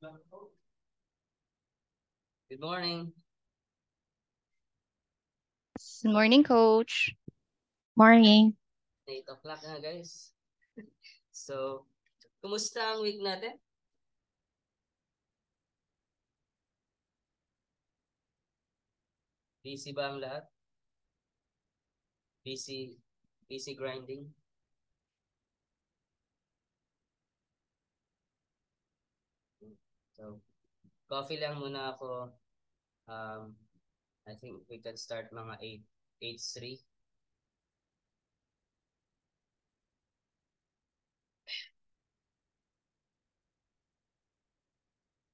Good morning. Good morning, Coach. Morning. 8 o'clock na guys. So, kumusta ang week natin? Busy ba ang lahat? Busy grinding? So, coffee lang muna ako. I think we can start mga 8:03.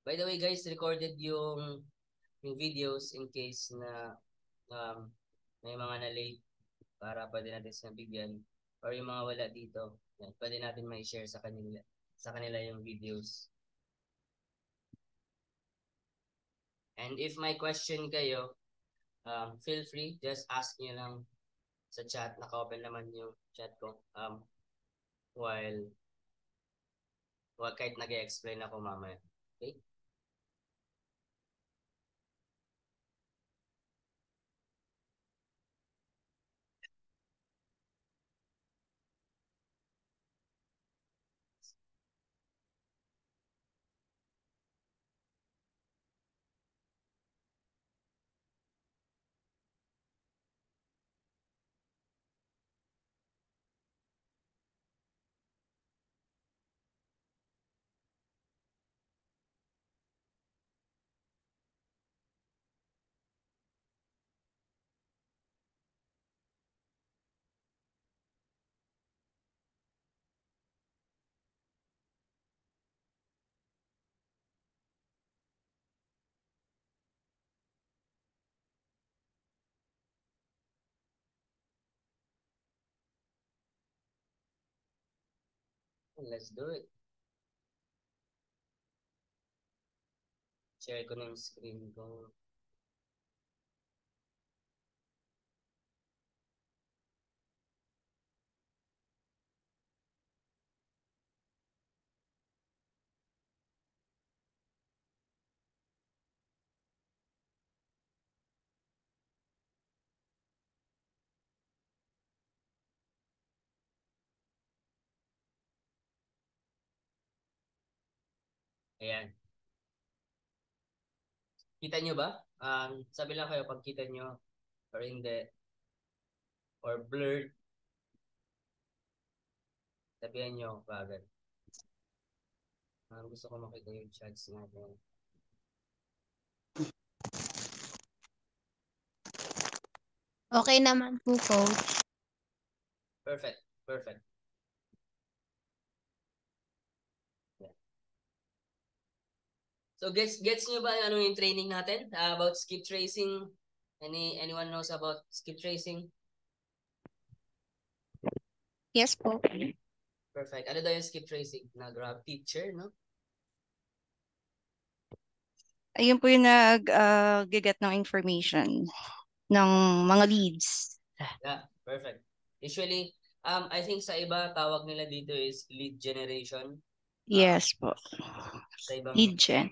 By the way guys, recorded yung videos in case na may mga na-late para pwede natin sinabigyan or yung mga wala dito. Yan, pwede natin ma-share sa kanila yung videos. And if may question kayo, feel free, just ask nyo lang sa chat. Naka-open naman yung chat ko. While kahit nag-explain ako mamaya. Okay? Let's do it. Share ko na yung screen ko. Ayan. Kita nyo ba? Sabi lang kayo pag kita nyo or hindi or blurred. Sabihan nyo kagad. Gusto ko makita yung chats natin. Okay naman po, Coach. Perfect. Perfect. Yeah. So gets nyo ba ano yung training natin about skip tracing? Anyone knows about skip tracing? Yes po. Perfect. Ano daw yung skip tracing? Na-grab teacher, no? Ayun po yung nag-get ng information ng mga leads. Yeah, perfect. Usually, I think sa iba, tawag nila dito is lead generation. Yes po. Sa ibang, Lead gen.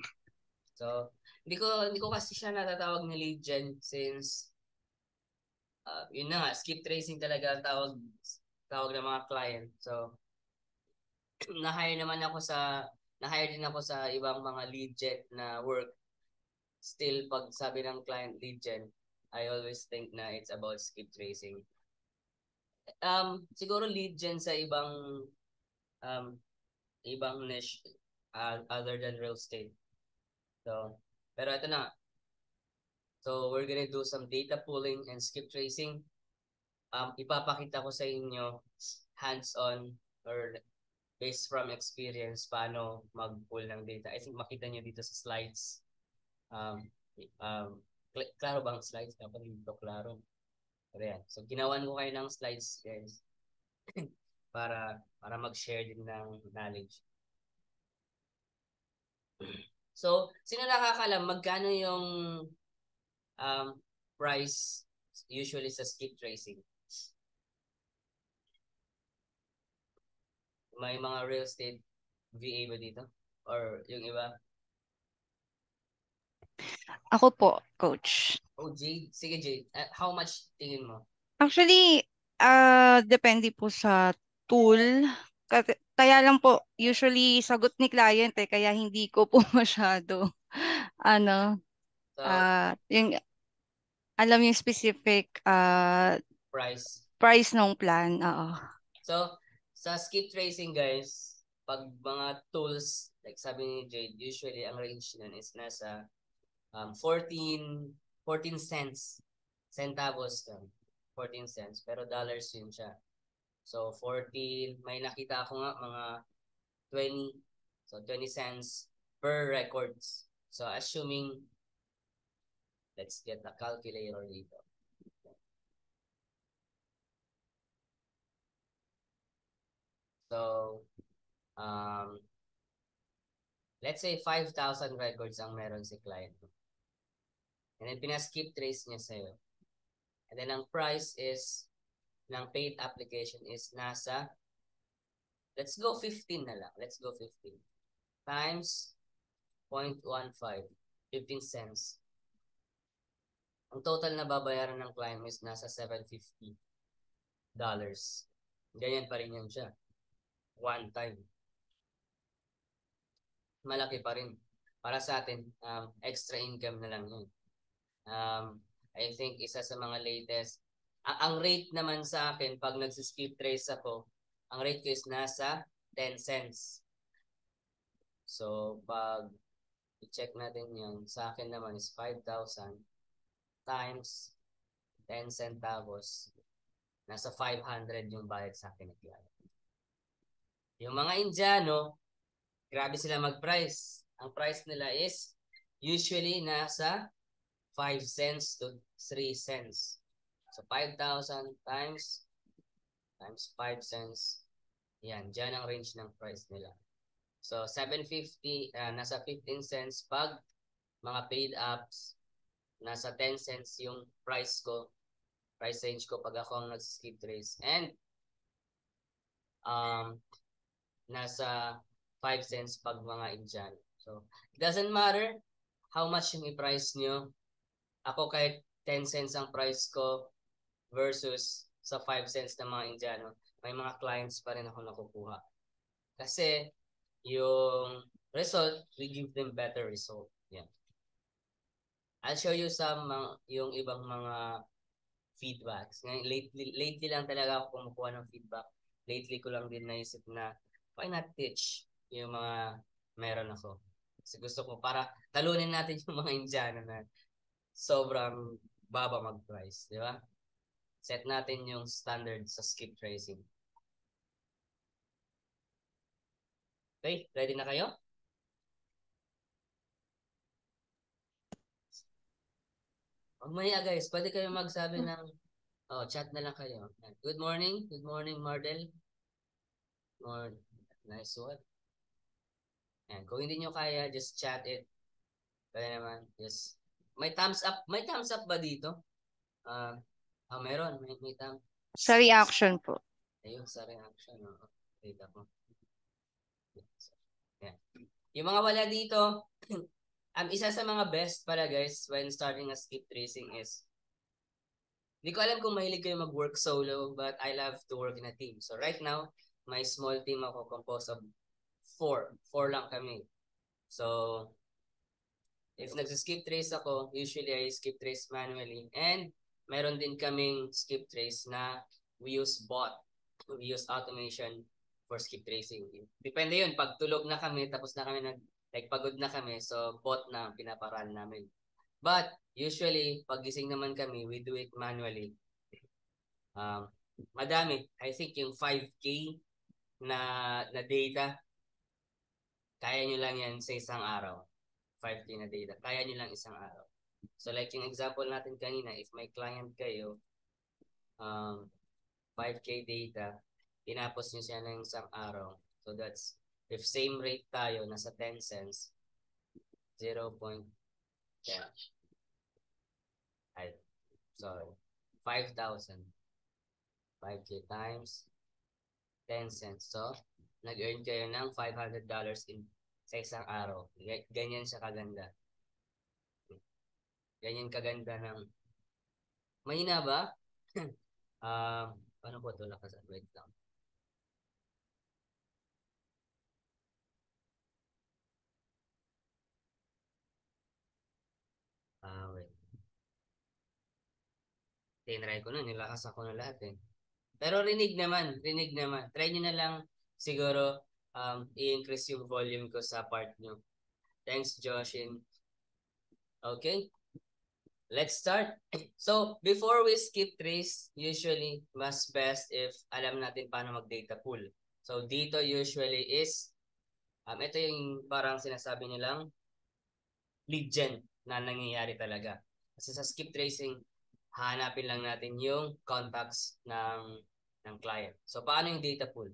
so, hindi ko kasi siya natatawag na lead gen since, yun na nga, skip tracing talaga ang tawag ng mga client. So, na-hire naman ako na-hire din ako sa ibang mga lead gen na work. Still, pag sabi ng client lead gen, I always think na it's about skip tracing. Siguro lead gen sa um, ibang niche other than real estate. So, pero ito na. So, we're gonna do some data pulling and skip tracing. Ipapakita ko sa inyo hands-on or based from experience paano mag-pull ng data. I think makita nyo dito sa slides. Um, klaro bang slides? Dapat dito klaro. Pero yan. So, ginawan ko kayo ng slides, guys. para mag-share din ng knowledge. So, sino nakakalam magkano yung um, price usually sa skip tracing? May mga real estate VA ba dito? Or yung iba? Ako po, coach. Oh, Jade. Sige, Jade. How much tingin mo? Actually, depende po sa tool. Kaya lang po, usually sagot ni client kaya hindi ko po masyado, ano, So, yung, alam yung specific price. price ng plan. Oo. So, sa skip tracing, guys, pag mga tools, like sabi ni Jade, usually ang range nun is nasa 14 cents. Centavos lang. 14 cents. Pero dollars yun siya. So, 14, may nakita ako nga mga 20. So, 20 cents per records. So, assuming, let's get a calculator dito. So, let's say 5,000 records ang meron si client mo. And then, pinaskip trace niya sa'yo. And then, ang price is, ng paid application is nasa, let's go 15 na lang. Let's go 15. Times 0.15. 15 cents. Ang total na babayaran ng client is nasa $750. Ganyan pa rin yan siya. One time. Malaki pa rin. Para sa atin, extra income na lang yun. I think isa sa mga latest, ang rate naman sa akin, pag nagsiskip trace ako, ang rate ko is nasa 10 cents. So, pag i-check natin yun, sa akin naman is 5,000 times 10 centavos. Nasa 500 yung bayad sa akin. Yung mga Indiano, grabe sila mag-price. Ang price nila is usually nasa 5 cents to 3 cents. So, 5,000 times 5 cents. Yan, dyan ang range ng price nila. So, 750, nasa 15 cents pag mga paid apps. Nasa 10 cents yung price ko, price range ko pag ako ang nag-skip trace. And, nasa 5 cents pag mga Indiano. So, it doesn't matter how much yung i-price nyo. Ako kahit 10 cents ang price ko versus sa 5 cents ng mga Indiano, may mga clients pa rin ako nakukuha. Kasi yung result, we give them better result. Yeah. I'll show you some yung ibang mga feedbacks. Ngayon, lately lang talaga ako kumukuha ng feedback. Lately ko lang din naisip na why not teach yung mga meron ako. Kasi gusto ko para talunin natin yung mga Indiano na sobrang baba mag-price. Di ba? Set natin yung standard sa skip tracing. Okay, ready na kayo? Mamaya guys, pwede kayo magsabi ng chat na lang kayo. Good morning. Good morning, Mardel. Nice one. And kung hindi nyo kaya, just chat it. Kaya naman, just may thumbs up. May thumbs up ba dito? Meron. May thumbs. Sa reaction po. Ayun, sa reaction. Dito ko. Yeah. Yung mga wala dito, isa sa mga best para guys when starting a skip tracing is hindi ko alam kung mahilig kayo mag-work solo, but I love to work in a team. So right now, my small team ako composed of 4. 4 lang kami. So, if nag-skip trace ako, usually I skip trace manually. And meron din kaming skip trace na we use bot. We use automation for skip tracing. Depende yun. Pag tulog na kami, tapos na kami pagod na kami, so bot na pinaparan namin. But usually, pag gising naman kami, we do it manually. Madami. I think yung 5K na data, kaya nyo lang yan sa isang araw. 5K na data. Kaya nyo lang isang araw. So like yung example natin kanina, if may client kayo, 5K data, tinapos nyo siya ng isang araw. So that's, if same rate tayo, nasa 10 cents, 0.10. So, 5,000. 5K times 10 cents. So, nag-earn kayo ng $500 sa isang araw. Ganyan siya kaganda. Ganyan kaganda ng... Mahina ba? Paano po ito lakasan? Wait lang. Wait. Tinry ko na, nilakas ako na lahat eh. Pero rinig naman. Try nyo na lang siguro i-increase yung volume ko sa part nyo. Thanks, Joshin. Okay, let's start. So, before we skip trace, usually, mas best if alam natin paano mag-data pool. So, dito usually is, ito yung parang sinasabi nilang lead gen na nangyayari talaga. Kasi sa skip tracing, hanapin lang natin yung contacts ng client. So, paano yung data pool?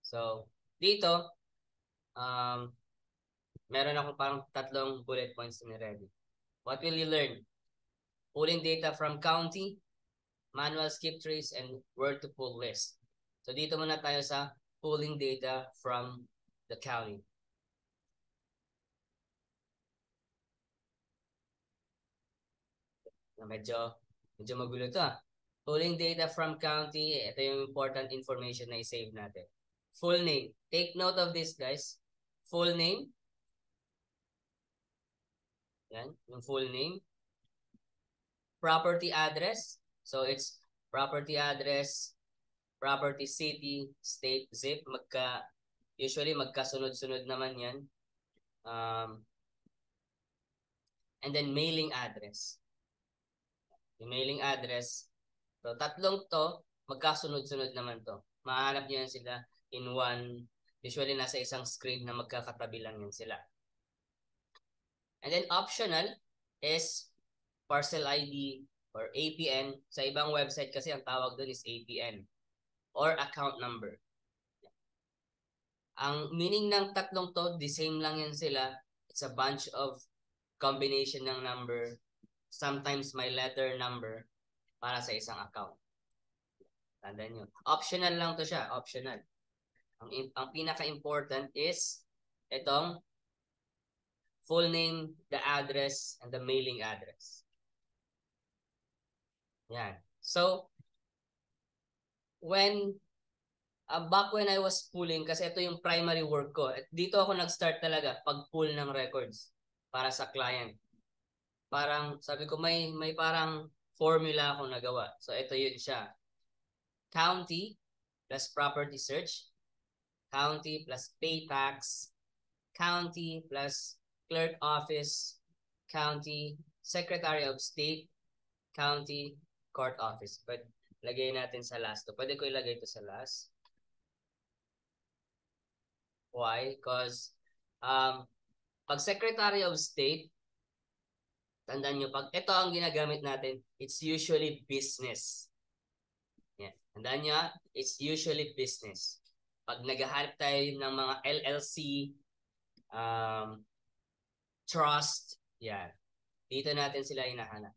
So, dito, meron akong parang 3 bullet points na ready. What will you learn? Pulling data from county, manual skip trace, and where to pull list. So, dito muna tayo sa pulling data from the county. Medyo magulo to ah. Pulling data from county, ito yung important information na i-save natin. Full name. Take note of this, guys. Full name. Yan, yung full name. Property address. So, it's property address, property city, state, zip. Usually, magkasunod-sunod naman yan. And then, mailing address. Yung mailing address. So, tatlong to, magkasunod-sunod naman to. Mahanap nyo yan sila in one, usually nasa isang screen na magkakatabi lang yan sila. And then optional is parcel ID or APN. Sa ibang website kasi ang tawag doon is APN or account number. Ang meaning ng tatlong to, the same lang yan sila. It's a bunch of combination ng number. Sometimes may letter number para sa isang account. Tandaan nyo. Optional lang to siya. Optional. Ang pinaka-important is itong full name, the address, and the mailing address. Yan. So, back when I was pulling, kasi ito yung primary work ko, at dito ako nag-start talaga pag-pull ng records para sa client. Parang, sabi ko, may parang formula akong nagawa. So, ito yun siya. County plus property search, county plus pay tax, county plus clerk office, county secretary of state, county court office. But lagay natin sa last. Pwede ko ilagay ito sa last. Why? Because pag secretary of state, tandaan nyo, pag ito ang ginagamit natin, it's usually business. Yeah. Tandaan nyo, it's usually business. Pag naghahanap tayo ng mga LLC, trust, yan. Dito natin sila hinahanap.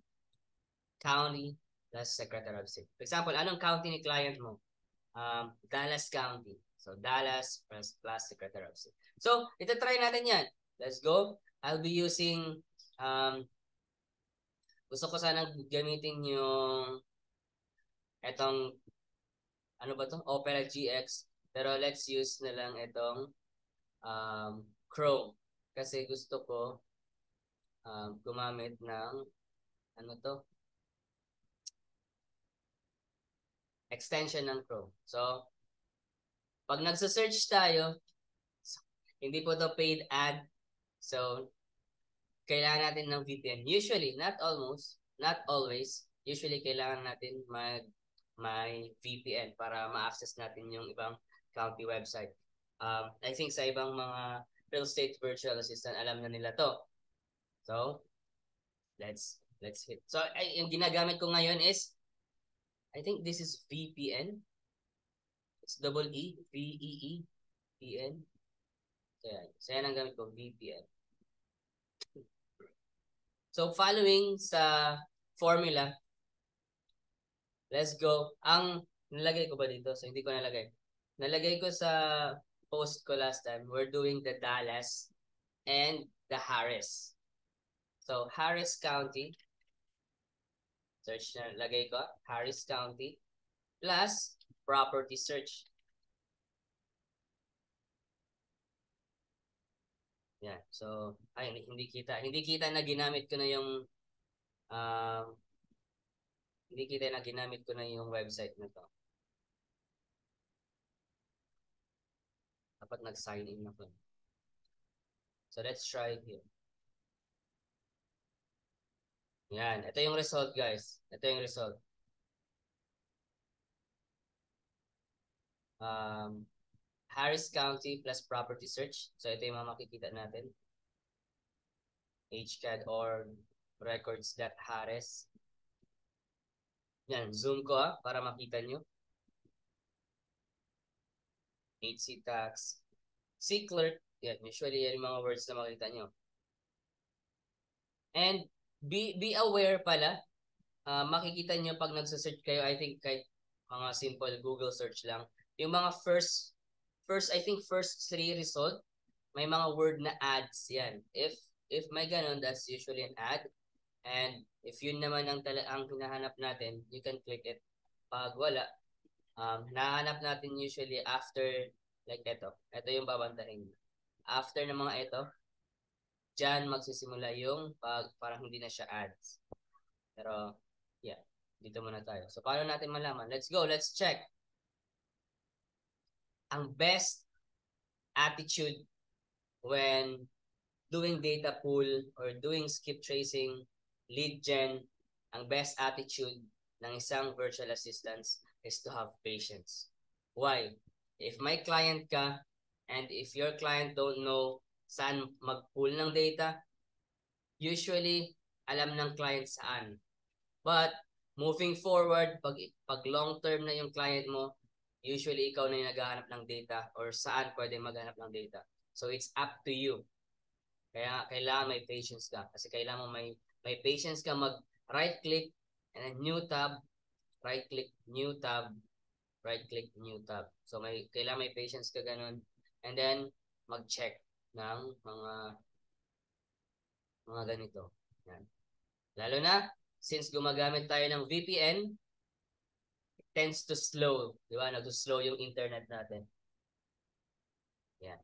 County plus Secretary of State. For example, anong county ni client mo? Dallas County. So, Dallas plus Secretary of State. So, ito try natin yan. Let's go. I'll be using, gusto ko sana gamitin yung etong, ano ba to? Opera GX. Pero let's use na lang itong Chrome. Kasi gusto ko gumamit ng, ano to? Extension ng Chrome. So, pag nagsa-search tayo, hindi po to paid ad. So, kailangan natin ng VPN. Usually, not always, usually kailangan natin may VPN para ma-access natin yung ibang county website. I think sa ibang mga real estate virtual assistant, alam na nila to. So, let's hit. So, yung ginagamit ko ngayon is, I think this is VPN. It's double E, VEEPN. So, yan ang gamit ko, VPN. So, following sa formula, let's go. Nalagay ko ba dito? So, hindi ko nalagay. Nalagay ko sa post ko last time. We're doing the Dallas and the Harris. So, Harris County. Search na, lagay ko, Harris County. Plus, property search. Yan. So, ay, hindi kita. Hindi kita na ginamit ko na yung, hindi kita na ginamit ko na yung website na to. Dapat nag-sign in ako. So, let's try here. Yan. Ito yung result, guys. Ito yung result. Harris County plus property search. So, ito yung mga makikita natin. HCAD or records.harris. Yan. Zoom ko para makita nyo. HC tax. C-clerk. Yan. Usually, yan yung mga words na makita nyo. And be aware pala, makikita nyo pag nagsa-search kayo, I think kahit mga simple Google search lang, yung mga first I think first 3 result, may mga word na ads yan. If may ganun, that's usually an ad. And if yun naman ang hinahanap natin, you can click it. Pag wala, nahanap natin usually after, like ito. Ito yung babantahin. After ng mga ito, dyan magsisimula yung parang hindi na siya ads. Pero, yeah, dito muna tayo. So, paano natin malaman? Let's go, let's check. Ang best attitude when doing data pool or doing skip tracing, lead gen, ang best attitude ng isang virtual assistants is to have patience. Why? If my client ka, and if your client don't know saan mag-pull ng data, usually, alam ng client saan. But, moving forward, pag long-term na yung client mo, usually ikaw na yung naghahanap ng data or saan pwede maghanap ng data. So, it's up to you. Kaya, kailangan may patience ka. Kasi kailangan may patience ka mag-right-click and then new tab, right-click, new tab, right-click, new tab. So, kailangan may patience ka ganun. And then, mag-check ng mga ganito. Yan. Lalo na, since gumagamit tayo ng VPN, it tends to slow. Di ba? Nag-slow yung internet natin. Yan.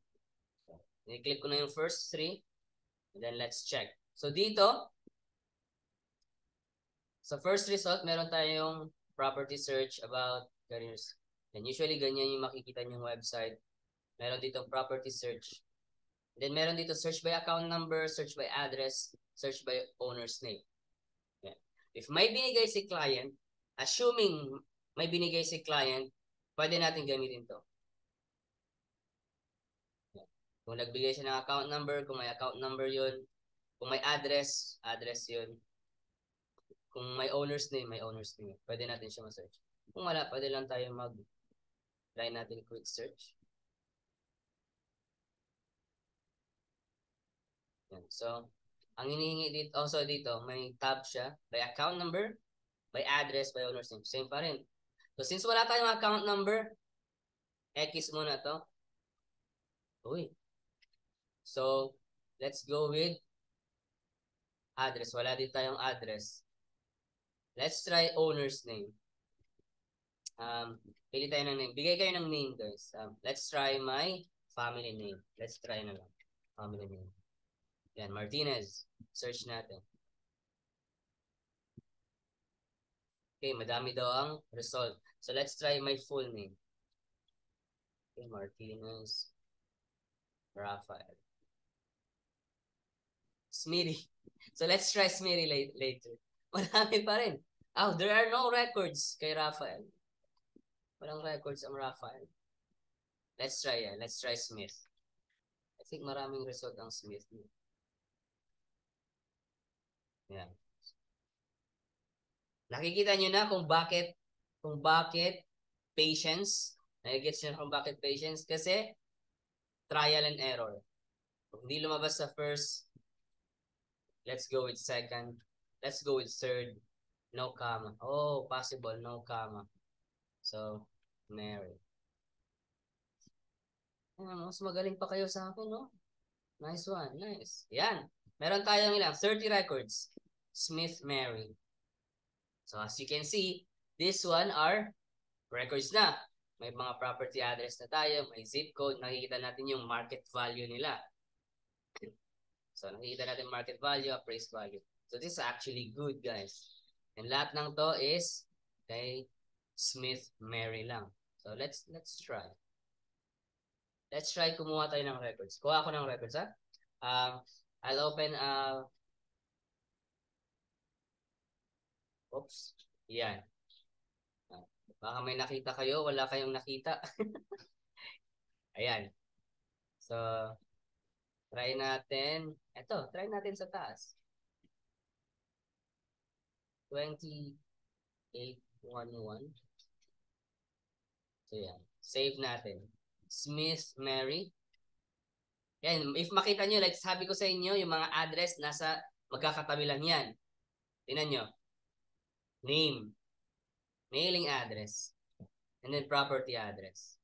So, i-click ko na yung first 3. And then, let's check. So, dito, sa first result, meron tayong property search about careers. And usually, ganyan yung makikita niyong website. Meron dito property search. And then, meron dito search by account number, search by address, search by owner's name. Yeah. If may binigay si client, assuming may binigay si client, pwede natin gamitin to. Yeah. Kung nagbigay siya ng account number, kung may account number yun, kung may address, address yun. Kung may owner's name, may owner's name. Pwede natin siya ma-search. Kung wala, pwede lang tayo try natin quick search. Yan. So, ang hinihingi dito, also dito, may tab siya, by account number, by address, by owner's name. Same pa rin. So, since wala tayong account number, X muna to. Uy. So, let's go with address. Wala din tayong address. Let's try owner's name. Pili tayo ng name. Bigay kayo ng name, guys. Let's try my family name. Let's try na lang. Family name. Yan, Martinez. Search natin. Okay, madami daw ang result. So, let's try my full name. Okay, Martinez. Rafael. Smitty. So, let's try Smitty later. Marami pa rin. Oh, there are no records kay Rafael. Walang records ang Rafael. Let's try yan. Let's try Smith. I think maraming result ang Smith. Yan. Nakikita nyo na kung bakit patience. Nakikita nyo na kung bakit patience. Kasi trial and error. Kung hindi lumabas sa first, let's go with second. Let's go with third. No comma. Oh, possible. No comma. So, Mary. Mas magaling pa kayo sa akin, no? Nice one. Nice. Yan. meron tayong ilang 30 records. Smith Mary. So as you can see, this one are records na. May mga property address na tayo, may zip code, nakikita natin yung market value nila. So nakikita natin market value, appraised value. So this is actually good, guys. And lahat ng to is kay Smith Mary lang. So let's try. Let's try kumuha tayo ng records. Kuha ako ng records, ha? I'll open oops. Yan. Baka may nakita kayo, wala kayong nakita. Ayan. So, try natin. Ito, try natin sa taas. 2811. So, yan. Save natin. Smith Mary. Yan. If makita nyo, like sabi ko sa inyo, yung mga address, nasa magkakatabi lang yan. Tingnan nyo. Name. Mailing address. And then property address.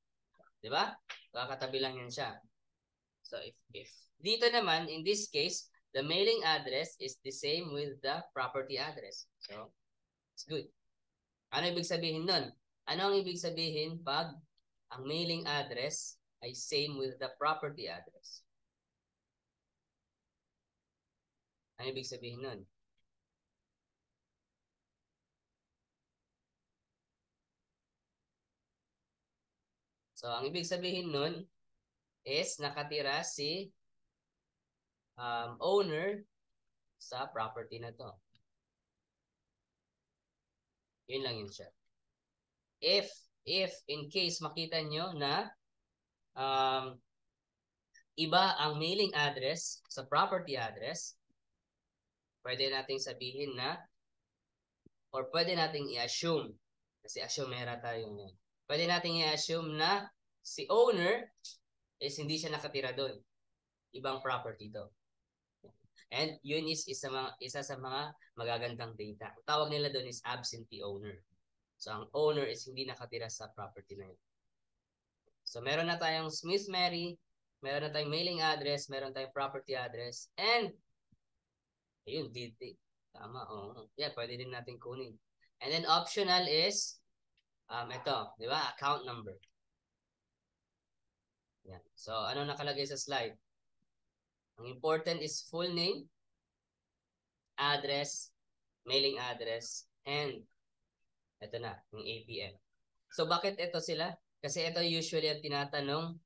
Diba? Magkakatabi lang yan siya. So, if dito naman, in this case, the mailing address is the same with the property address. So, it's good. Ano ibig sabihin nun? Ano ang ibig sabihin pag ang mailing address ay same with the property address? Ano ibig sabihin nun? So, ang ibig sabihin nun is nakatira si owner sa property na to. Yun lang yun siya. If in case makita nyo na iba ang mailing address sa property address, pwede nating sabihin na or pwede nating i-assume kasi assumera tayo ngayon. Pwede nating i-assume na si owner is hindi siya nakatira doon. Ibang property to. And yun is isa sa mga magagandang data. Ang tawag nila doon is absentee owner. So ang owner is hindi nakatira sa property na yun. So meron na tayong Smith Mary, meron na tayong mailing address, meron tayong property address, and ayun, DT. Tama, oo. Yeah, pwede din natin kunin. And then optional is ito, di ba? Account number. Yan. So ano nakalagay sa slide? Ang important is full name, address, mailing address, and ito na, yung APN. So bakit ito sila? Kasi ito usually ang tinatanong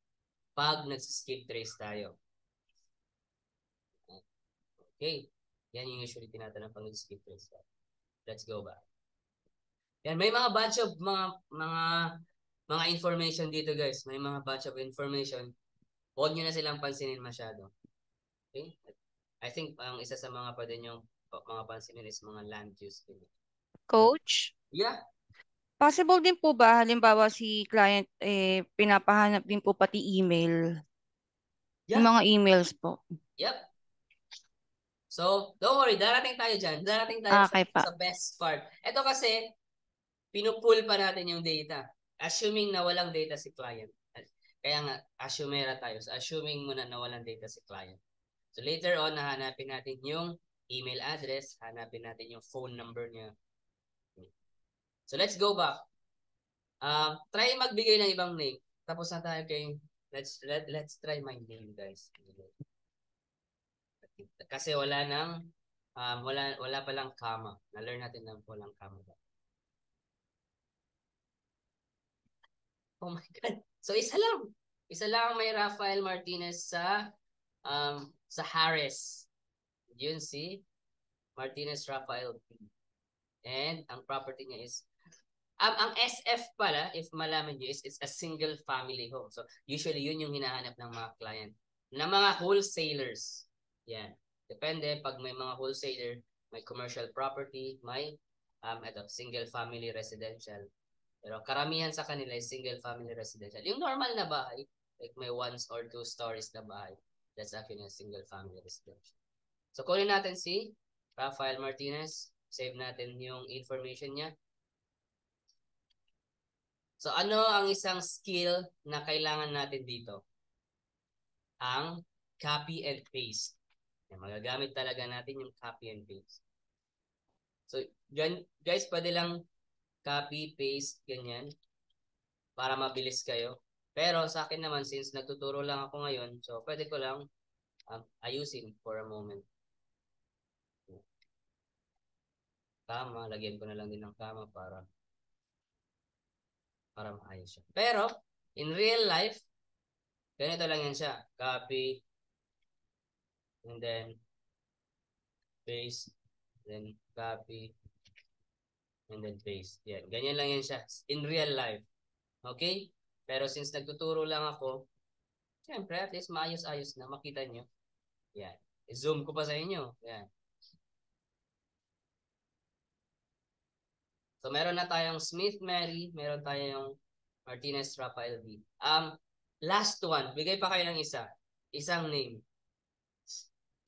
pag nag-skip trace tayo. Okay. Yan yung usually tinatanong pag nag-skip trace tayo. Let's go back. Yan, may mga bunch of mga information dito, guys. May mga bunch of information. Huwag nyo na silang pansinin masyado. Okay? I think ang isa sa mga pwede nyo mga pansinin is mga land use. Coach? Yeah. Possible din po ba, halimbawa si client, pinapahanap din po pati email? Yeah. Yung mga emails po. Yep. So, don't worry, darating tayo dyan. Darating tayo Okay pa. sa best part. Ito kasi, pinupull pa natin yung data. Assuming na walang data si client. Kaya nga, assumera tayo. So, assuming muna na walang data si client. So, later on, hahanapin natin yung email address, hanapin natin yung phone number niya. So, let's go back. Try magbigay ng ibang name. Tapos na tayo kay, let's try my name, guys. Kasi wala nang, wala palang comma. Na-learn natin na walang comma. Oh my God. So, isa lang. Isa lang may Rafael Martinez sa Harris. Yun si Martinez Rafael P. And ang property niya is ang SF pala, if malaman nyo, is it's a single family home. So, usually, yun yung hinahanap ng mga client. Ng mga wholesalers. Yan. Depende, pag may mga wholesaler, may commercial property, may single family residential. Pero karamihan sa kanila is single family residential. Yung normal na bahay, like may 1 or 2 stories na bahay, that's actually a single family residential. So, kunin natin si Rafael Martinez. Save natin yung information niya. So, ano ang isang skill na kailangan natin dito? Ang copy and paste. Yan, magagamit talaga natin yung copy and paste. So, guys, pwede lang copy, paste, ganyan, para mabilis kayo. Pero sa akin naman, since nagtuturo lang ako ngayon, so pwede ko lang ayusin for a moment. Kama, lagyan ko na lang din ng kama para maayos siya. Pero, in real life, ganito lang yan siya. Copy, and then paste, then copy, and then paste. Yan. Ganyan lang yan siya. In real life. Okay? Pero since nagtuturo lang ako, siyempre, at least maayos-ayos na. Makita nyo. Yan. I-zoom ko pa sa inyo. Yan. So, meron na tayong Smith Mary, meron tayong Martinez Rafael B. Last one, bigay pa kayo ng isa. Isang name.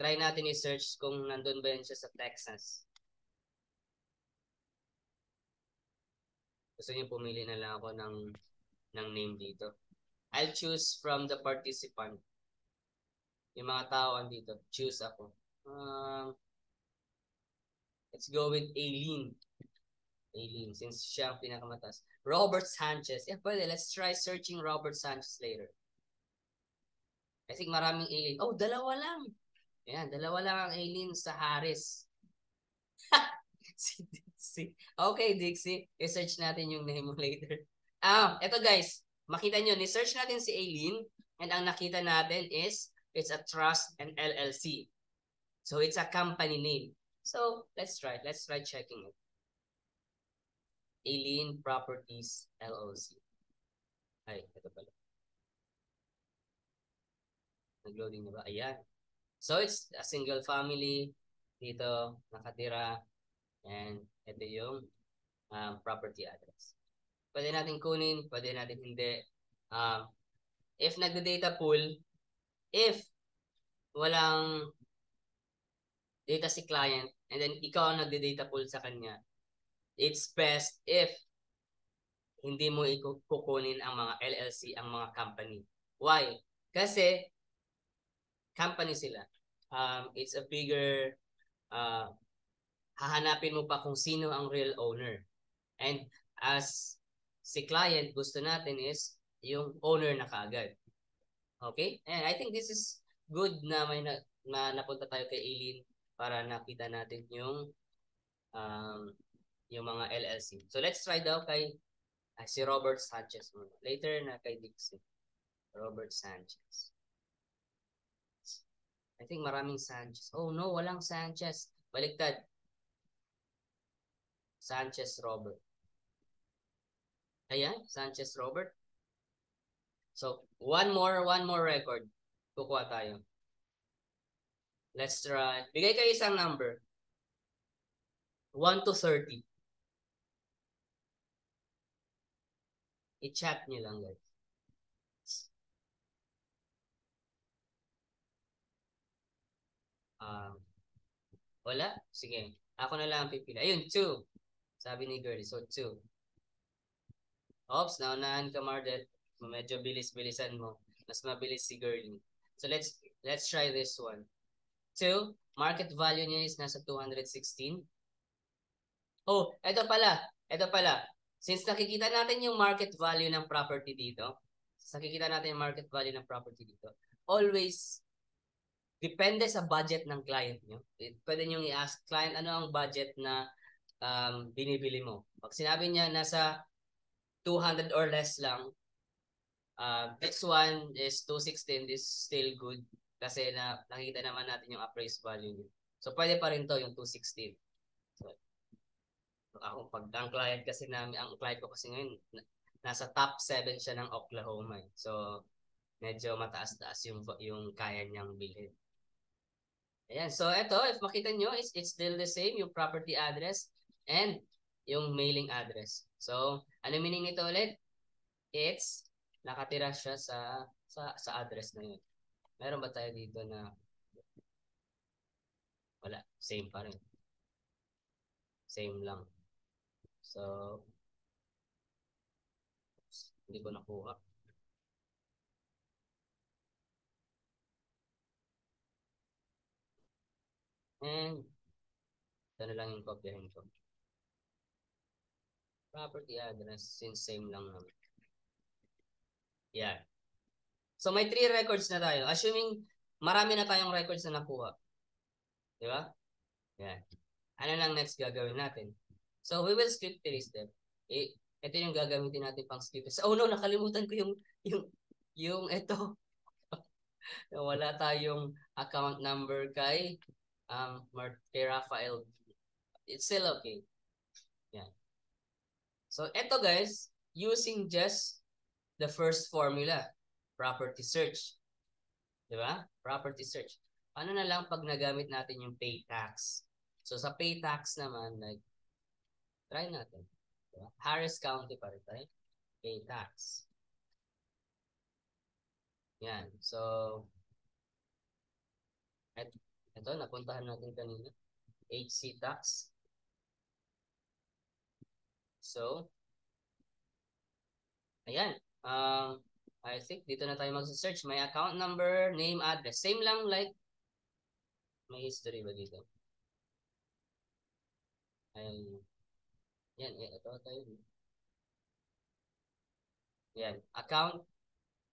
Try natin i-search kung nandun ba yan siya sa Texas. Gusto niyo pumili na lang ako ng name dito. I'll choose from the participant. Yung mga tao dito, choose ako. Let's go with Aileen. Aileen, since siya ang pinakamataas. Robert Sanchez. Yeah, pwede. Let's try searching Robert Sanchez later. I think maraming Aileen. Oh, dalawa lang. Ayan, dalawa lang ang Aileen sa Harris. Si Dixie. Okay, Dixie. I-search natin yung name mo later. Eto guys. Makita nyo, ni-search natin si Aileen and ang nakita natin is it's a trust and LLC. So, it's a company name. So, let's try. Let's try checking it. Aileen Properties LLC. Ay, ito pala. Nag-loading na ba? Ayan. So, it's a single family. Dito, nakatira. And ito yung property address. Pwede natin kunin, pwede natin hindi. If nagda-data pool, if walang data si client, and then ikaw ang nagda-data pool sa kanya, it's best if hindi mo kukunin ang mga LLC, ang mga company. Why? Kasi company sila. It's a bigger, hahanapin mo pa kung sino ang real owner. And as si client, gusto natin is yung owner na kaagad. Okay? And I think this is good na may napunta tayo kay Aileen para nakita natin yung mga LLC. So let's try daw kay si Robert Sanchez muna. Later na kay Dixie. Robert Sanchez. I think maraming Sanchez. Oh no, walang Sanchez. Baliktad. Sanchez Robert. Ayan, Sanchez Robert. So, one more record. Kukuha tayo. Let's try. Bigay kayo isang number. 1 to 30. I-chat nyo lang, guys. Wala? Sige. Ako na lang ang pipila. Ayun, 2. Sabi ni Girlie. So, 2. Oops, naunahan ka, Mardel. Medyo bilis-bilisan mo. Mas mabilis si Girlie. So, let's try this one. 2. Market value niya is nasa 216. Oh, ito pala. Since nakikita natin yung market value ng property dito, always, depende sa budget ng client nyo. Pwede nyo i-ask client, ano ang budget na binibili mo. Pag sinabi niya nasa 200 or less lang, this one is 216, this is still good kasi nakikita naman natin yung appraised value niya. So, pwede pa rin to yung 216. So, pag ang client ko kasi ngayon, nasa top 7 siya ng Oklahoma. So, medyo mataas-taas yung kaya niyang bilhin. Ayan, so ito, if makita nyo, it's still the same, yung property address and yung mailing address. So, ano meaning nito ulit? It's nakatira siya sa address na yun. Meron ba tayo dito na wala, same pa rin. Same lang. So, hindi ko nakuha. And ito na lang yung kopyahin ko. Property address, since same lang naman. Yan. So may 3 records na tayo. Assuming marami na tayong records na nakuha. Di ba? Yan. Ano lang next gagawin natin? So we will skip 3 step. Ito yung gagamitin natin pang skip. Oh no, nakalimutan ko yung ito. Wala tayong account number kay Rafael. It's still okay. Yan. So ito guys, using just the first formula, property search. Di ba? Property search. Ano na lang pag nagamit natin yung pay tax? So sa pay tax naman, like, try natin. Diba? Harris County pa rin tayo. Pay tax. Yan. So, ito, napuntahan natin kanina. HC tax. So, ayan. I think dito na tayo mag-search. May account number, name, address. Same lang like, may history ba dito? Ayan. Yan, ito tayo. Yan. Account,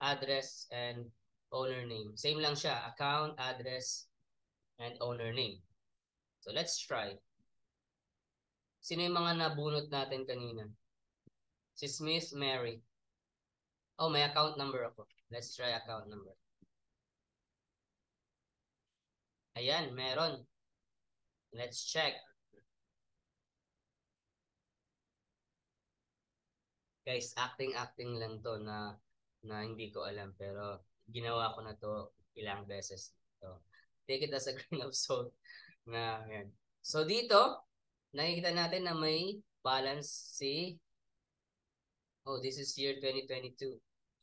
address, and owner name. Same lang siya. Account, address, and owner name. So, let's try. Sino yung mga nabunot natin kanina? Si Smith, Mary. Oh, may account number ako. Let's try account number. Ayan, meron. Let's check. Guys, acting lang to na hindi ko alam. Pero ginawa ko na to ilang beses. So, take it as a grain of salt. Yan. So, dito, nakikita natin na may balance si... Oh, this is year 2022.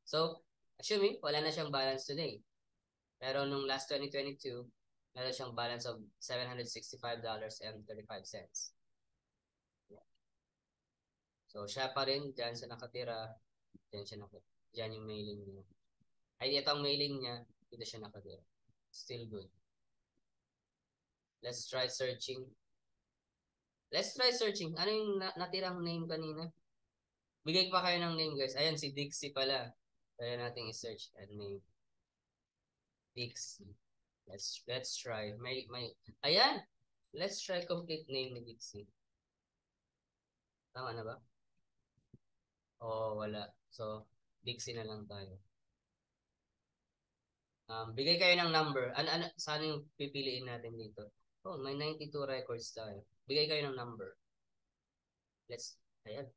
So, assuming wala na siyang balance today. Pero nung last 2022, meron siyang balance of $765.35. So, siya pa rin, dyan siya nakatira. Dyan yung mailing niya. Ay, ito ang mailing niya. Dito siya nakatira. Still good. Let's try searching. Ano yung natirang name kanina? Bigay pa kayo ng name, guys. Ayan, si Dixie pala. Kaya natin i-search and name. Dixie. Let's try. Ayan! Let's try complete name ni Dixie. Tama na ba? Oh, wala. So, Dixie na lang tayo. Bigay kayo ng number. Saan yung pipiliin natin dito? Oh, may 92 records tayo. Bigay kayo ng number. Ayan.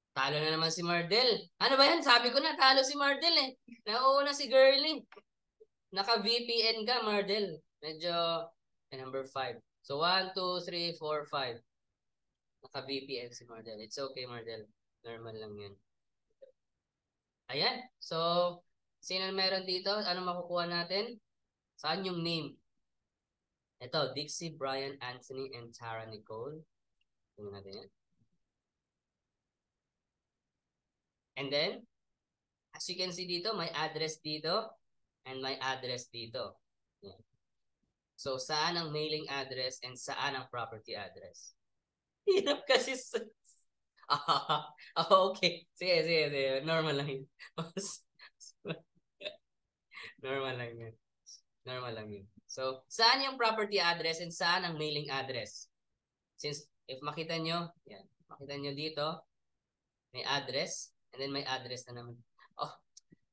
Talo na naman si Mardel. Ano ba yan? Sabi ko na, talo si Mardel eh. Nauuna si Girlie. Naka-VPN ka, Mardel. Medyo, number 5. So, 1, 2, 3, 4, 5. Naka-VPN si Mardel. It's okay, Mardel. Normal lang yan. Ayan. So, sino meron dito? Ano makukuha natin? Saan yung name? Ito, Dixie, Brian, Anthony, and Tara Nicole. Tingnan natin yan. And then, as you can see dito, may address dito and may address dito. Yan. So, saan ang mailing address and saan ang property address? Hirap kasi. Okay. Sige. Normal lang yun. Normal lang yun. So, saan yung property address and saan ang mailing address? Since, if makita nyo, yan. Makita nyo dito, may address, and then may address na naman. Oh,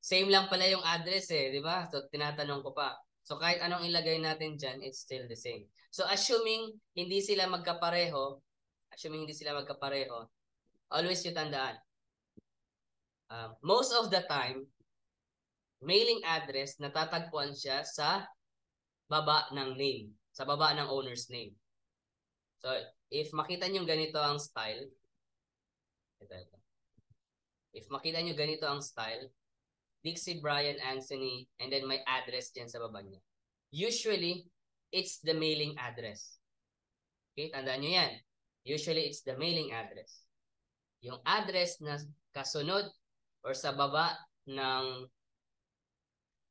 same lang pala yung address eh, di ba? So, tinatanong ko pa. So, kahit anong ilagay natin dyan, it's still the same. So, assuming hindi sila magkapareho, always yung tandaan. Most of the time, mailing address, natatagpuan siya sa baba ng name, sa baba ng owner's name. So, if makita nyo ganito ang style, ito. If makita nyo ganito ang style, Dixie, Brian, Anthony, and then may address dyan sa baba niya. Usually, it's the mailing address. Okay, tandaan nyo yan. Usually, it's the mailing address. Yung address na kasunod or sa baba ng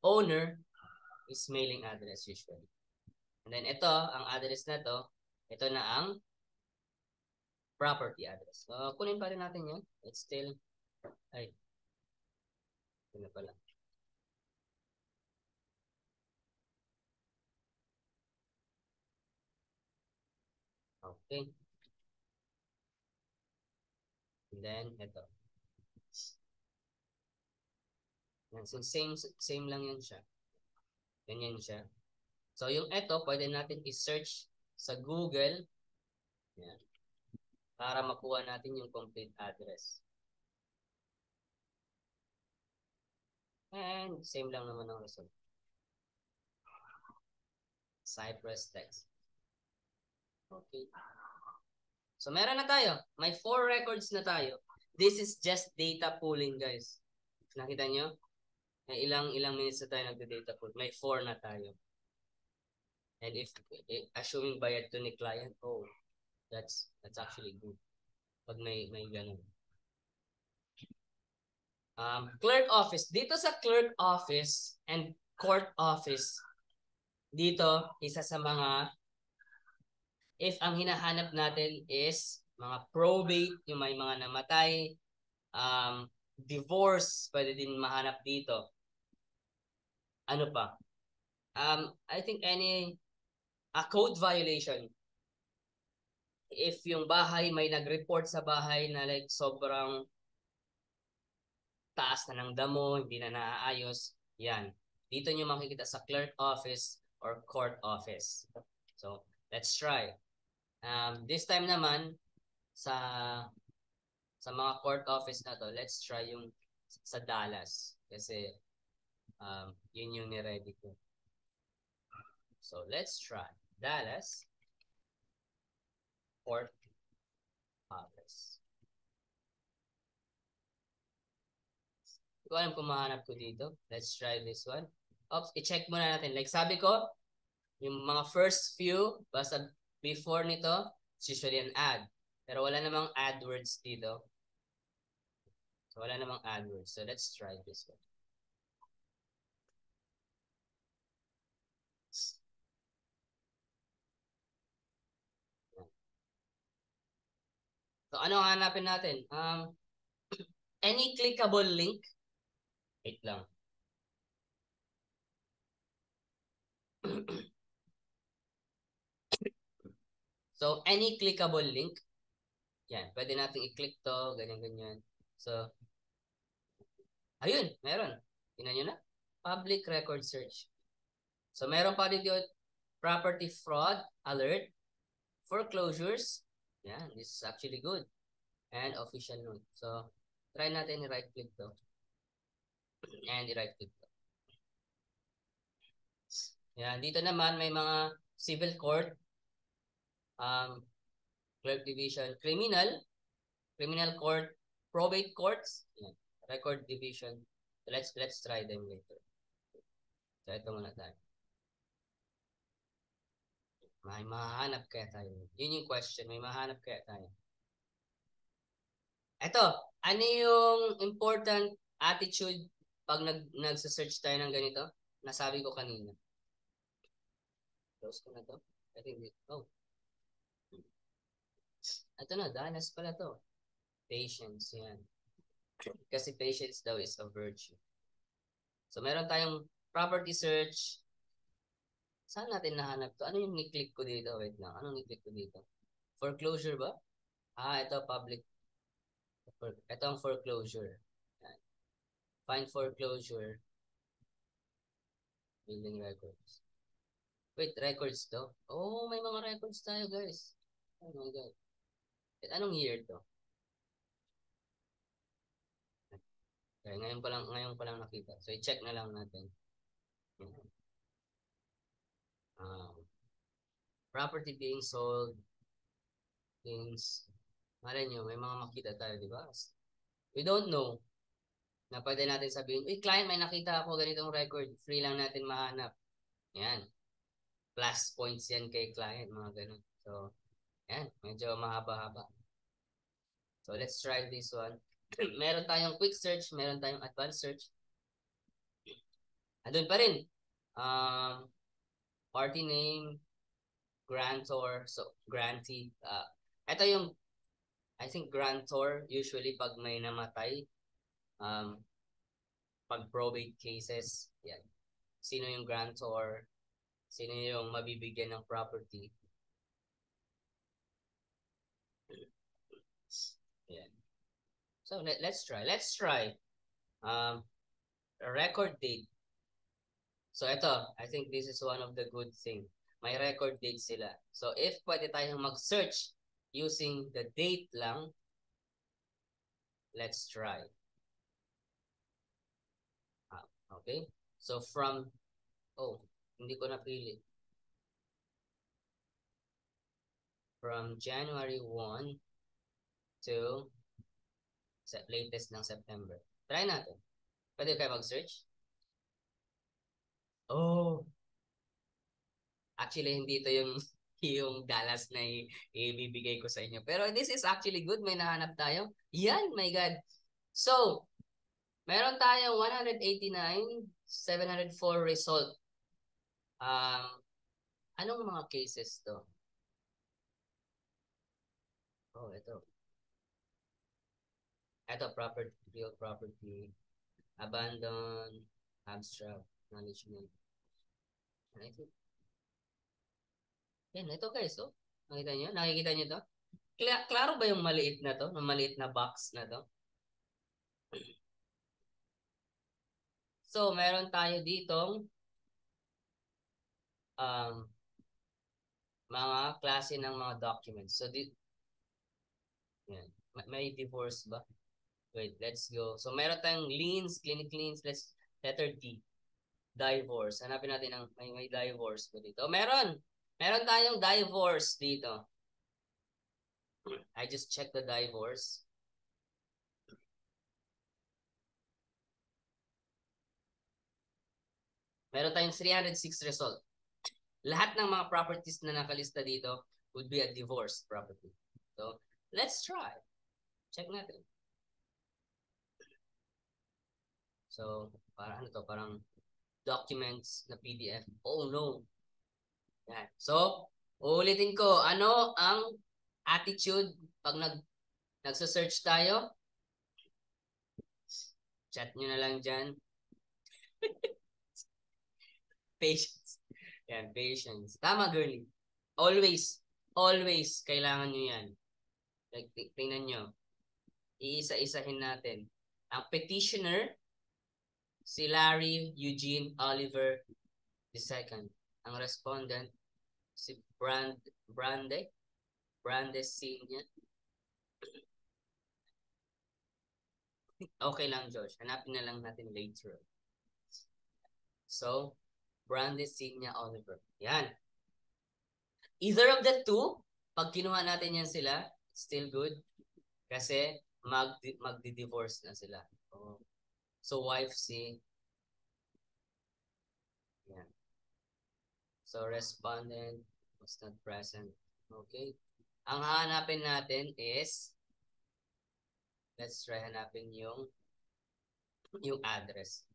owner is mailing address usually. And then ito, ang address na to, ito na ang property address. Kunin pa rin natin yun. It's still, ay, ito na pala. Okay. And then, ito. So, same lang yan siya. Ganyan siya. So, yung ito, pwede natin i-search sa Google. Yan. Para makuha natin yung complete address. And same lang naman ang result. Cypress text. Okay. So, meron na tayo. May 4 records na tayo. This is just data pooling, guys. Nakita nyo? May ilang minutes na tayo nagda-data pool. May 4 na tayo. And if assuming bayad to ni client, oh, that's actually good. Pag may ganun. Clerk office. Dito sa clerk office and court office, dito, isa sa mga, if ang hinahanap natin is mga probate, yung may mga namatay, divorce, pwede din mahanap dito. Ano pa? I think a code violation. If yung bahay, may nag-report sa bahay na like sobrang taas na ng damo, hindi na naaayos, yan. Dito nyo makikita sa clerk office or court office. So, let's try. This time naman, sa mga court office na to, let's try yung sa Dallas. Kasi, yun yung ni-ready ko. So, let's try. Dallas court office. Hindi ko alam kung mahanap ko dito. Let's try this one. Oops, i-check muna natin. Like sabi ko, yung mga first few, basta before nito, it's usually an ad. Pero wala namang AdWords dito. So, wala namang AdWords. So, let's try this one. So, ano ang hanapin natin? Any clickable link. Wait lang. So, any clickable link. Yan, pwede natin i-click to, ganyan-ganyan. So, ayun, meron. Tingnan nyo na. Public record search. So, meron pa dito property fraud alert, foreclosures. Yan, this is actually good. And official note. So, try natin i-right click to. And i-right click to. Yan, dito naman may mga civil court, clerk division, criminal court, probate courts, yan, record division. So let's try them later. So ito muna tayo. May mahanap kaya tayo? Yun yung question, may mahanap kaya tayo? Ito, ano yung important attitude pag nagsa-search tayo ng ganito? Nasabi ko kanina. Close ko na to. I think, oh. Ito na, danas pala to. Patience, yan. Kasi patience daw is a virtue. So, meron tayong property search. Saan natin nahanap to? Ano yung ni-click ko dito? Wait lang. Anong ni-click ko dito? Foreclosure ba? Ito public. Ito ang foreclosure. Yan. Find foreclosure. Building records. Wait, records to? Oh, may mga records tayo, guys. Oh my God. Wait, anong year to? Okay, ngayon pa lang nakita. So, i-check na lang natin. Property being sold. Things. Malay nyo, may mga makita tayo, di ba? We don't know na pwede natin sabihin, uy, client, may nakita ako ganitong record. Free lang natin mahanap. Yan. Plus points yan kay client, mga ganun. So, yan. Medyo mahaba-haba. So, let's try this one. Meron tayong quick search, meron tayong advanced search. Andun pa rin. Party name, grantor, so grantee. Ito yung, I think grantor, usually pag may namatay, um, pag probate cases, yan. Sino yung grantor, sino yung mabibigyan ng property. Yan. So let's try. Let's try. A record date. So ito, I think this is one of the good thing. May record date sila. So if pwede tayong mag-search using the date lang, let's try. Okay? So from, hindi ko napili. From January 1 to latest ng September. Try natin. Pwede kayo mag-search? Oh, actually hindi ito yung yung Dallas na ibibigay ko sa inyo. Pero this is actually good. May nahanap tayo. Yan, my God. So, meron tayong 189, 704 result. Anong mga cases to? Oh, ito. Ito, property, real property, abandon, abstract, management. I think. Yan, ito guys, oh. Nakita nyo? Nakikita nyo to? Klaro ba yung maliit na to? Yung maliit na box na to? So, meron tayo ditong mga klase ng mga documents. So, yan. May divorce ba? Wait, let's go. So, meron tayong liens, clinic liens. Letter D. Divorce. Hanapin natin ang may divorce ba dito? Meron! Meron tayong divorce dito. I just checked the divorce. Meron tayong 306 result. Lahat ng mga properties na nakalista dito would be a divorce property. So, let's try. Check natin. So, parang ano to? Parang documents na PDF. Oh no. Yan. So, uulitin ko, ano ang attitude pag nagsa-search tayo? Chat nyo na lang dyan. Patience. Yan, patience. Tama, girlie. Always kailangan nyo yan. Like, tingnan nyo. Iisa-isahin natin. Ang petitioner, si Larry Eugene Oliver II. Ang respondent, si Brande Senior. Okay lang, Josh. Hanapin na lang natin later. So, Brande Senior Oliver. Yan. Either of the two, pag kinuha natin yan sila, still good. Kasi magdi-divorce na sila. So, wife si. Yan. So, respondent was not present. Okay. Ang hahanapin natin is, let's try hanapin yung address.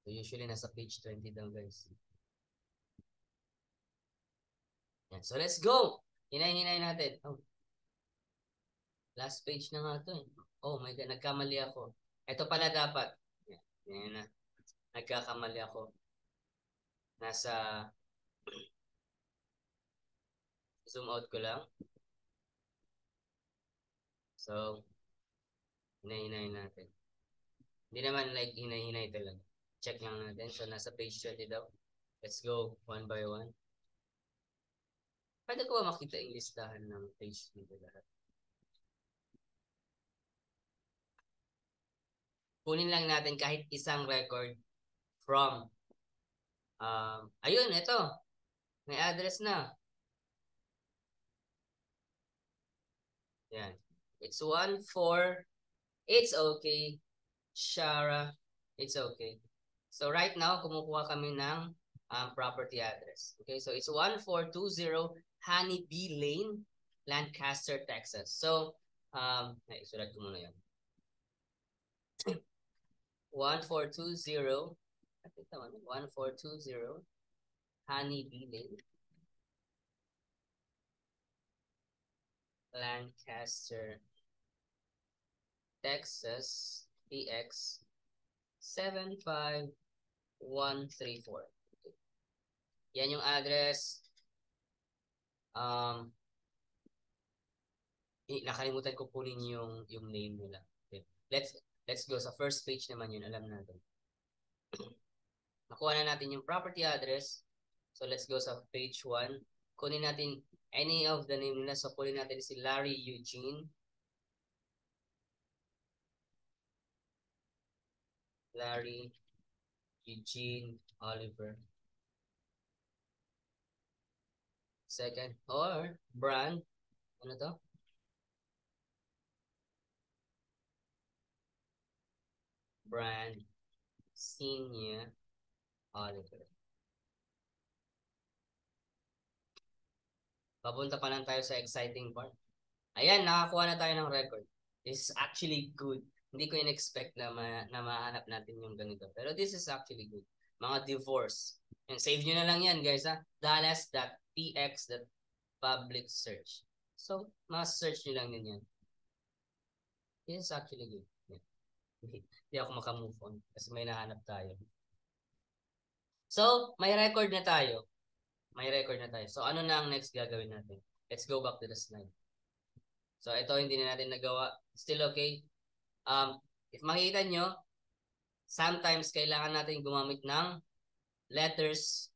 So, usually nasa page 20 daw, guys. Yan. So, let's go! Hinay-hinay natin. Oh. Last page na nga ito eh. Oh my God, nagkamali ako. Ito pala dapat. Yan na. Nagkakamali ako. Nasa zoom out ko lang. So, hinay-hinay natin. Hindi naman like hinay-hinay talaga. Check lang natin. So, nasa page 20 daw. Let's go one by one. Pwede ko ba makita yung listahan ng page dito lahat? Kunin lang natin kahit isang record from ayun, ito. May address na. Yan. It's 1-4. It's okay. Shara. It's okay. So right now, kumukuha kami ng property address. Okay, so it's 1420 Honey Bee Lane, Lancaster, Texas. So, sulat ko muna yan. 1420. 1420 Honeybee Lane, Lancaster, Texas, PX 75134. Yan yung address. Nakalimutan ko kunin yung name nila. Okay. Let's go sa first page naman yun, alam natin. Nakuha na natin yung property address. So let's go sa page 1. Kunin natin any of the name nila. So kunin natin si Larry Eugene. Larry Eugene Oliver. Second, or brand. Ano to? Brand Senior Oliver. Papunta pa lang tayo sa exciting part. Ayan, nakakuha na tayo ng record. This is actually good. Hindi ko in-expect na mahanap natin yung ganito. Pero this is actually good. Mga divorce. And save nyo na lang yan, guys, ha? Dallas.px.public search. So, mas-search nyo lang din yan. This is actually good. Yeah. Hindi ako makamove on kasi may nahanap tayo. So, may record na tayo. May record na tayo. So, ano na ang next gagawin natin? Let's go back to the slide. So, ito hindi na natin nagawa. Still okay. If makikita nyo, sometimes kailangan natin gumamit ng letters,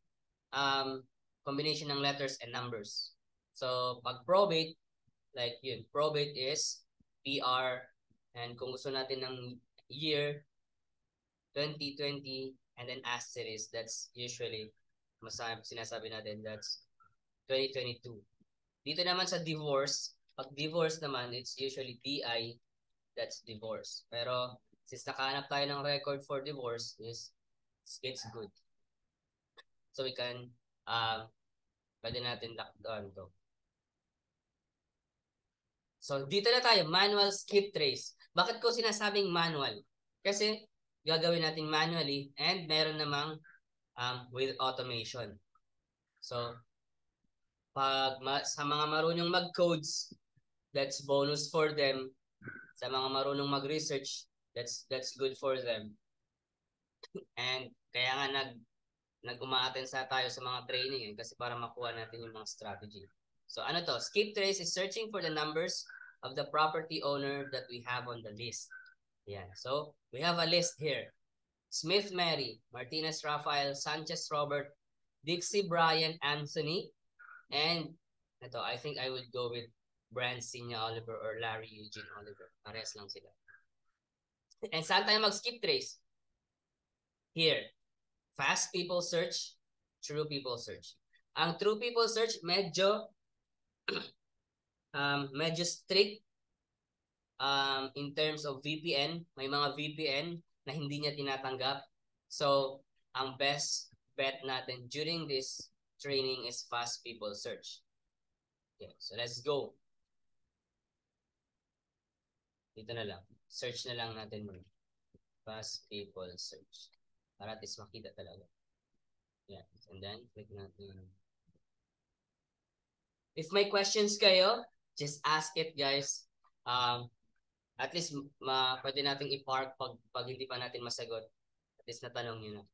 combination ng letters and numbers. So, pag probate, like yun, probate is PR, and kung gusto natin ng year, 2020, and then asterisk, that's usually, sinasabi natin, that's 2022. Dito naman sa divorce, pag divorce naman, it's usually DI, that's divorce. Pero, since nakahanap tayo ng record for divorce, it's good. So, we can, pwede natin lock down to. So, dito na tayo, manual skip trace. Bakit ko sinasabing manual? Kasi, gagawin natin manually and meron namang with automation. So, sa mga marunong mag-codes, that's bonus for them. Sa mga marunong mag-research, that's good for them. And kaya nga nag-uma-attend tayo sa mga training kasi para makuha natin yung mga strategy. So ano to? Skip trace is searching for the numbers of the property owner that we have on the list. Yeah. So we have a list here. Smith Mary, Martinez Rafael, Sanchez Robert, Dixie Brian Anthony, and ito, I think I would go with Brand Senior Oliver or Larry Eugene Oliver. Parehas lang sila. And saan tayo mag-skip trace? Here. Fast people search, true people search. Ang true people search, medyo strict in terms of VPN. May mga VPN na hindi niya tinatanggap. So, ang best bet natin during this training is fast people search. Okay, so let's go. Dito na lang. Search na lang natin muna. Fast people search. Para at least makita talaga. Yeah. And then, click natin. If may questions kayo, just ask it, guys. At least pwede nating i-park pag hindi pa natin masagot. At least natanong nyo na.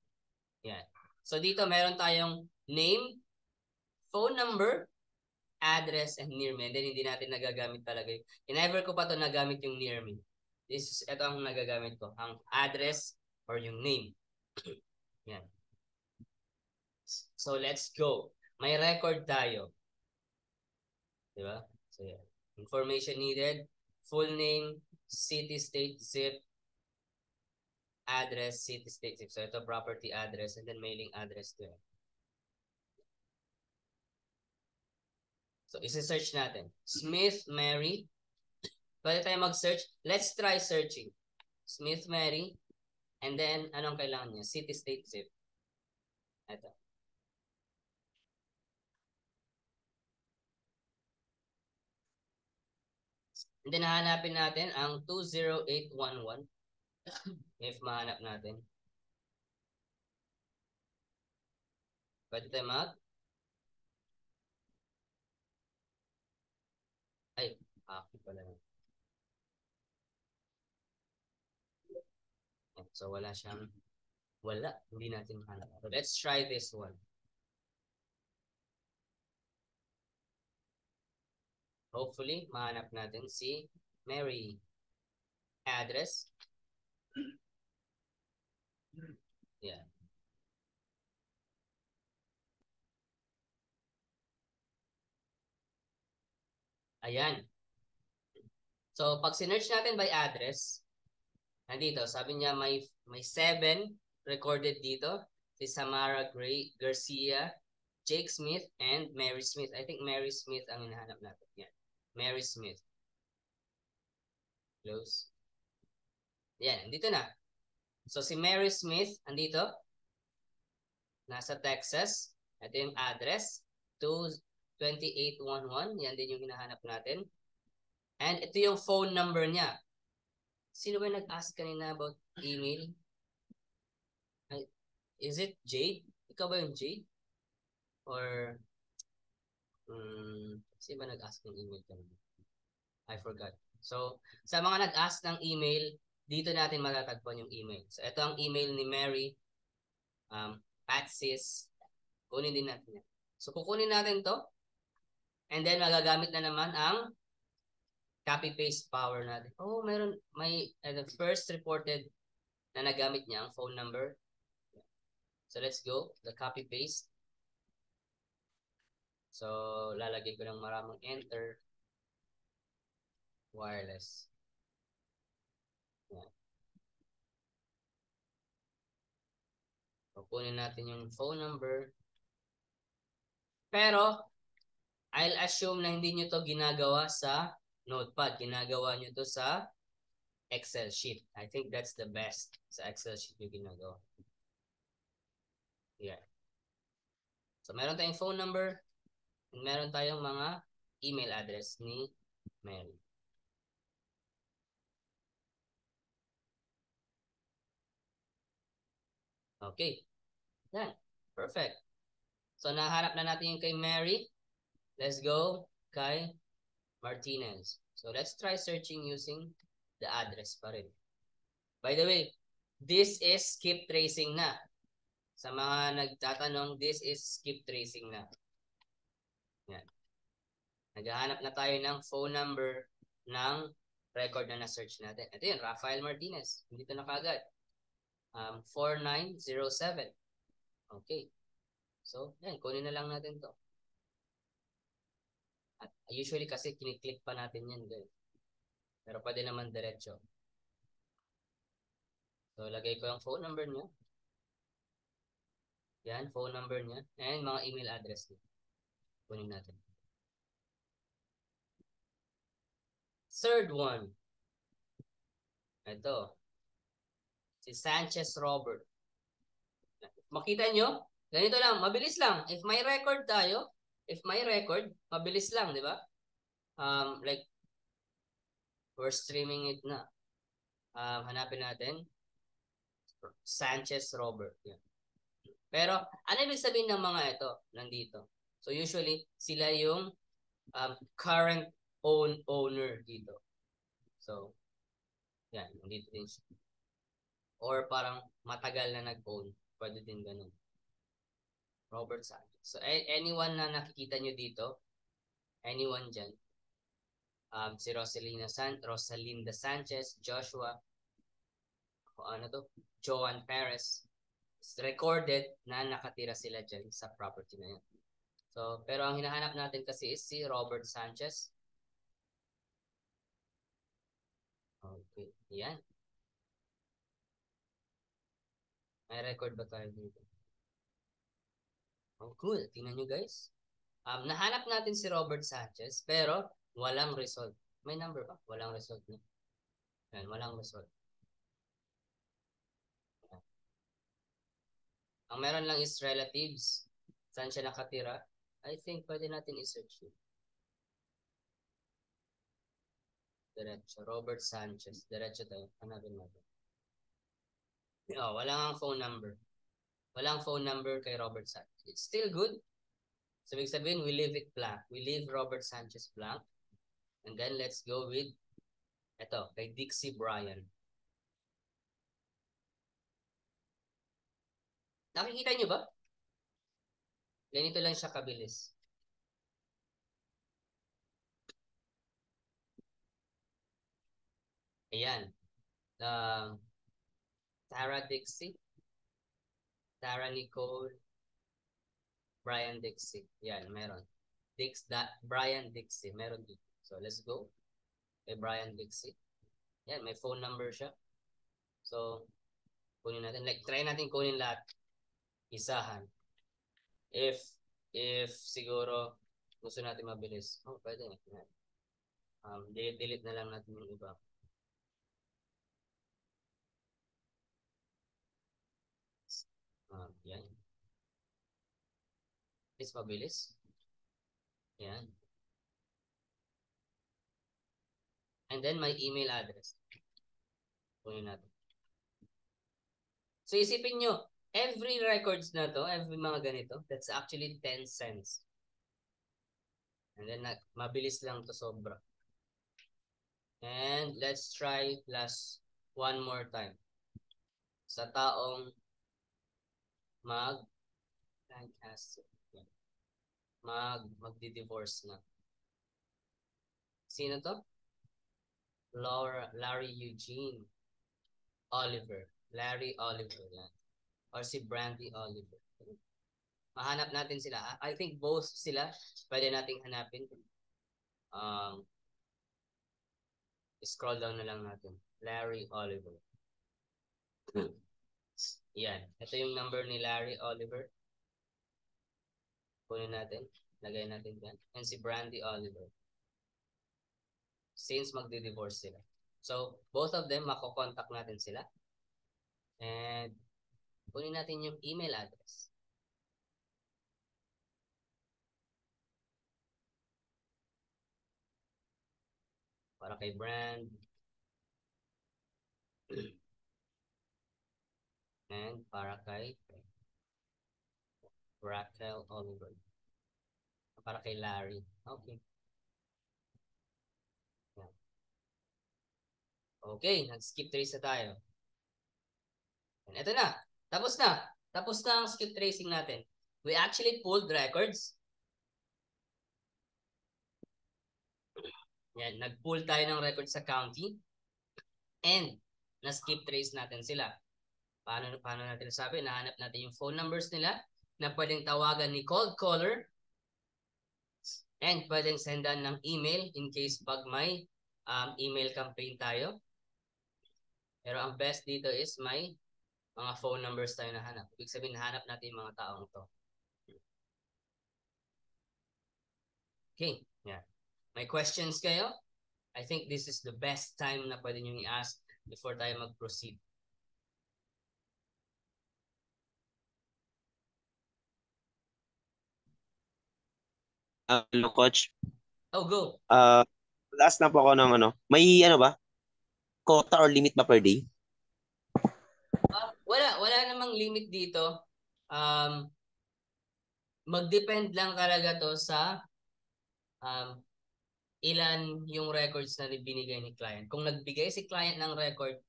Yeah. So dito meron tayong name, phone number, address, and near me. And then hindi natin nagagamit talaga. Never ko pa to nagamit yung near me. Ito ang nagagamit ko. Ang address or yung name. Yan. So let's go. May record tayo. Diba? So yeah. Information needed. Full name, city, state, zip, address, city, state, zip. So ito property address and then mailing address to it. So isi-search natin. Smith Mary. Pwede tayo mag-search. Let's try searching. Smith Mary. And then anong kailangan niya? City, state, zip. Ito. And then hahanapin natin ang 20811. If mahanap natin. Pwede tayo mag? Ay, pala. So, wala siyang, hindi natin mahanap. So, let's try this one. Hopefully, mahanap natin si Mary. Address. Yeah. Ayan. So, pag sinerch natin by address, nandito, sabi niya may 7 recorded dito. Si Samara Garcia, Jake Smith, and Mary Smith. I think Mary Smith ang hinahanap natin. Yan. Mary Smith. Close. Yan, dito na. So, si Mary Smith, andito. Nasa Texas. Ito yung address. 22811. Yan din yung hinahanap natin. And ito yung phone number niya. Sino ba nag-ask kanina about email? Is it Jade? Ikaw ba yung Jade? Or, sino ba nag-ask ng email kanina? I forgot. So, sa mga nag-ask ng email, dito natin matatagpuan yung email. So, ito ang email ni Mary. Patsis. Kunin din natin yan. So, kukunin natin to. And then, magagamit na naman ang copy-paste power natin. Oh, may first reported na nagamit niya ang phone number. So, let's go. The copy-paste. So, lalagay ko ng maraming enter. Wireless. Yan. Kukunin natin yung phone number. Pero, I'll assume na hindi nyo to ginagawa sa Notepad. Ginagawa nyo to sa Excel sheet. I think that's the best sa Excel sheet yung ginagawa. Yeah. So, meron tayong phone number. And meron tayong mga email address ni Mary. Okay. Yan. Perfect. So, nahanap na natin yung kay Mary. Let's go kay Martinez. So, let's try searching using the address pa rin. By the way, this is skip tracing na. Sa mga nagtatanong, this is skip tracing na. Yan. Naghahanap na tayo ng phone number ng record na na-search natin. Ito yun, Rafael Martinez. Dito na kagad. 4907. Okay. So, yan, kunin na lang natin to. At usually kasi kiniklik pa natin yan. Pero pwede naman diretso. So, lagay ko yung phone number niya. Yan, phone number niya. And mga email address niya. Kunin natin. Third one. Ito. Si Sanchez Robert. Makita nyo? Ganito lang. Mabilis lang. If may record tayo, mabilis lang, di ba? Like, we're streaming it na. Hanapin natin. Sanchez Robert. Yan. Pero, ano ibig sabihin ng mga ito? Nandito. So, usually, sila yung current owner dito. So, yan. Nandito din siya. Or parang matagal na nag-own. Pwede din ganun. Robert Sanchez. So, anyone na nakikita nyo dito, anyone dyan, si Rosalinda Sanchez, Joshua, Joan Perez, recorded na nakatira sila dyan sa property na yan. So, pero ang hinahanap natin kasi is si Robert Sanchez. Okay, yan. May record ba tayo dito? Oh, cool. Tingnan nyo guys. Nahanap natin si Robert Sanchez, pero walang result. May number ba? Walang result na. Yan, walang result. Yan. Ang meron lang is relatives. Saan siya nakatira? I think pwede natin i-search yun. Diretso. Robert Sanchez. Diretso tayo. Hanapin natin. No, walang phone number. Walang phone number kay Robert Sanchez. It's still good. So, ibig sabihin, we leave it blank. We leave Robert Sanchez blank. And then, let's go with, ito, kay Dixie Bryan. Nakikita nyo ba? Ganito lang siya kabilis. Ayan. Tara Dixie. Tara Nicole. Brian Dixie. Yan, meron. Brian Dixie. Meron dito. So, let's go. Kay Brian Dixie. Yan, may phone number siya. So, kunin natin. Like, try natin kunin lahat. Isahan. If siguro gusto natin mabilis. Oh, pwede. Yan. Delete na lang natin yung iba. Yan. Is mabilis. Yan. And then my email address. Kunin natin. So isipin nyo, every records na to, every mga ganito, that's actually 10 cents. And then mabilis lang to sobra. And let's try last one more time. Sa taong magdi-divorce na. Sino to? Larry Eugene Oliver. Larry Oliver yan. Or si Brandy Oliver. Mahanap natin sila. I think both sila pwede nating hanapin. Scroll down na lang natin. Larry Oliver. Yan. Ito yung number ni Larry Oliver. Kunin natin. Lagay natin yan. And si Brandy Oliver. Since magdi-divorce sila. So, both of them, makokontakt natin sila. And, kunin natin yung email address. Para kay Brand. And para kay Raquel Oliver. Para kay Larry. Okay. Yan. Okay, nag-skip trace na tayo. And ito na. Tapos na. Tapos na ang skip tracing natin. We actually pulled records. Yan, nag-pull tayo ng records sa county. And na-skip trace natin sila. Paano natin nasabi? Nahanap natin yung phone numbers nila na pwedeng tawagan ni cold caller and pwedeng sendan ng email in case pag may email campaign tayo. Pero ang best dito is may mga phone numbers tayo nahanap. Ibig sabihin, nahanap natin yung mga taong to. Okay, yeah. May questions kayo? I think this is the best time na pwede nyo i-ask before tayo mag-proceed. Hello, Coach. Oh, go. Last na po ako ng ano. May ano ba? Quota or limit ba per day? Wala namang limit dito. Mag-depend lang talaga to sa ilan yung records na binigay ni client. Kung nagbigay si client ng record,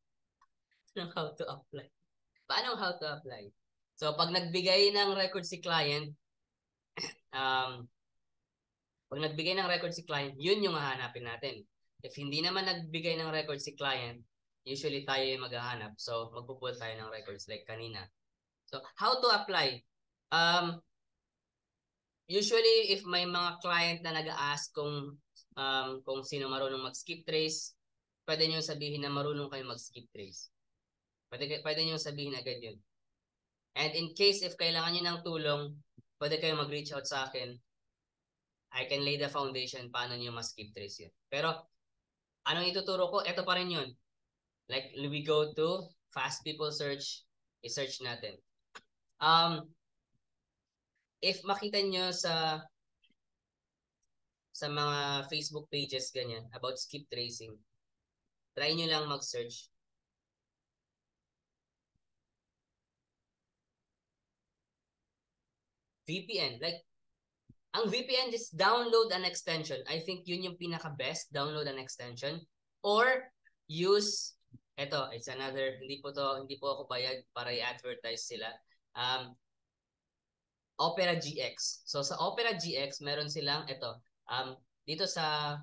how to apply. Paano how to apply? So, pag nagbigay ng record si client, yun yung hahanapin natin. If hindi naman nagbigay ng record si client, usually tayo yung maghahanap. So, magpupull tayo ng records like kanina. So, how to apply? Usually, if may mga client na nag-a-ask kung sino marunong mag-skip trace, pwede nyo sabihin na marunong kayo mag-skip trace. Pwede nyo sabihin agad yun. And in case if kailangan nyo ng tulong, pwede kayo mag-reach out sa akin. I can lay the foundation paano nyo ma-skip trace yun. Pero, anong ituturo ko? Ito pa rin yun. Like, we go to Fast People Search, i-search natin. If makita nyo sa mga Facebook pages ganyan about skip tracing, try nyo lang mag-search. VPN. Like, ang VPN is download an extension. I think yun yung pinaka-best, download an extension. Or use, it's another, hindi po ako bayad para i-advertise sila. Opera GX. So sa Opera GX, meron silang dito sa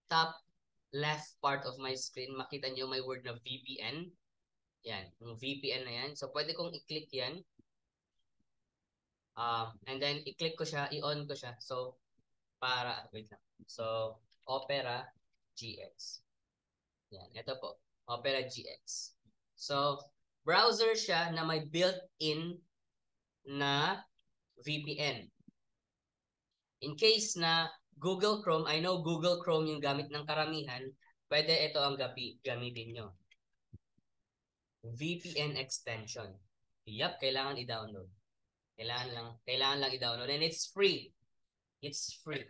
top left part of my screen, makita nyo may word na VPN. Yan, yung VPN na yan. So pwede kong i-click yan. And then i-click ko siya, i-on ko siya. So wait lang. So Opera GX. Yan, ito po, Opera GX. So browser siya na may built-in na VPN. In case na Google Chrome, I know Google Chrome yung gamit ng karamihan, pwede ito ang gamitin nyo. VPN extension. Yup, kailangan i-download. Kailangan lang i-download. And it's free. It's free.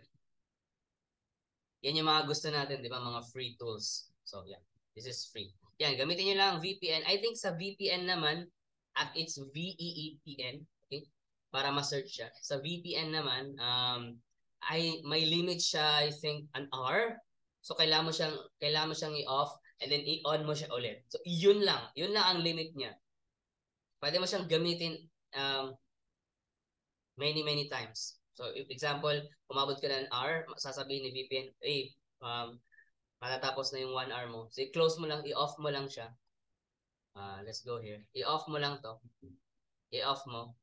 Yan yung mga gusto natin, di ba? Mga free tools. So, yeah. This is free. Yan, gamitin nyo lang VPN. I think sa VPN naman, it's VEEPN. Okay? Para ma-search siya. Sa VPN naman, may limit siya, I think, an hour. So, kailangan mo siyang i-off and then i-on mo siya ulit. So, yun lang. Yun lang ang limit niya. Pwede mo siyang gamitin many times. So, if example, umabot ka na an hour, sasabihin ni VPN, matatapos na yung 1 hour mo. So, i-close mo lang, i-off mo lang siya. Let's go here. I-off mo lang to. I-off mo.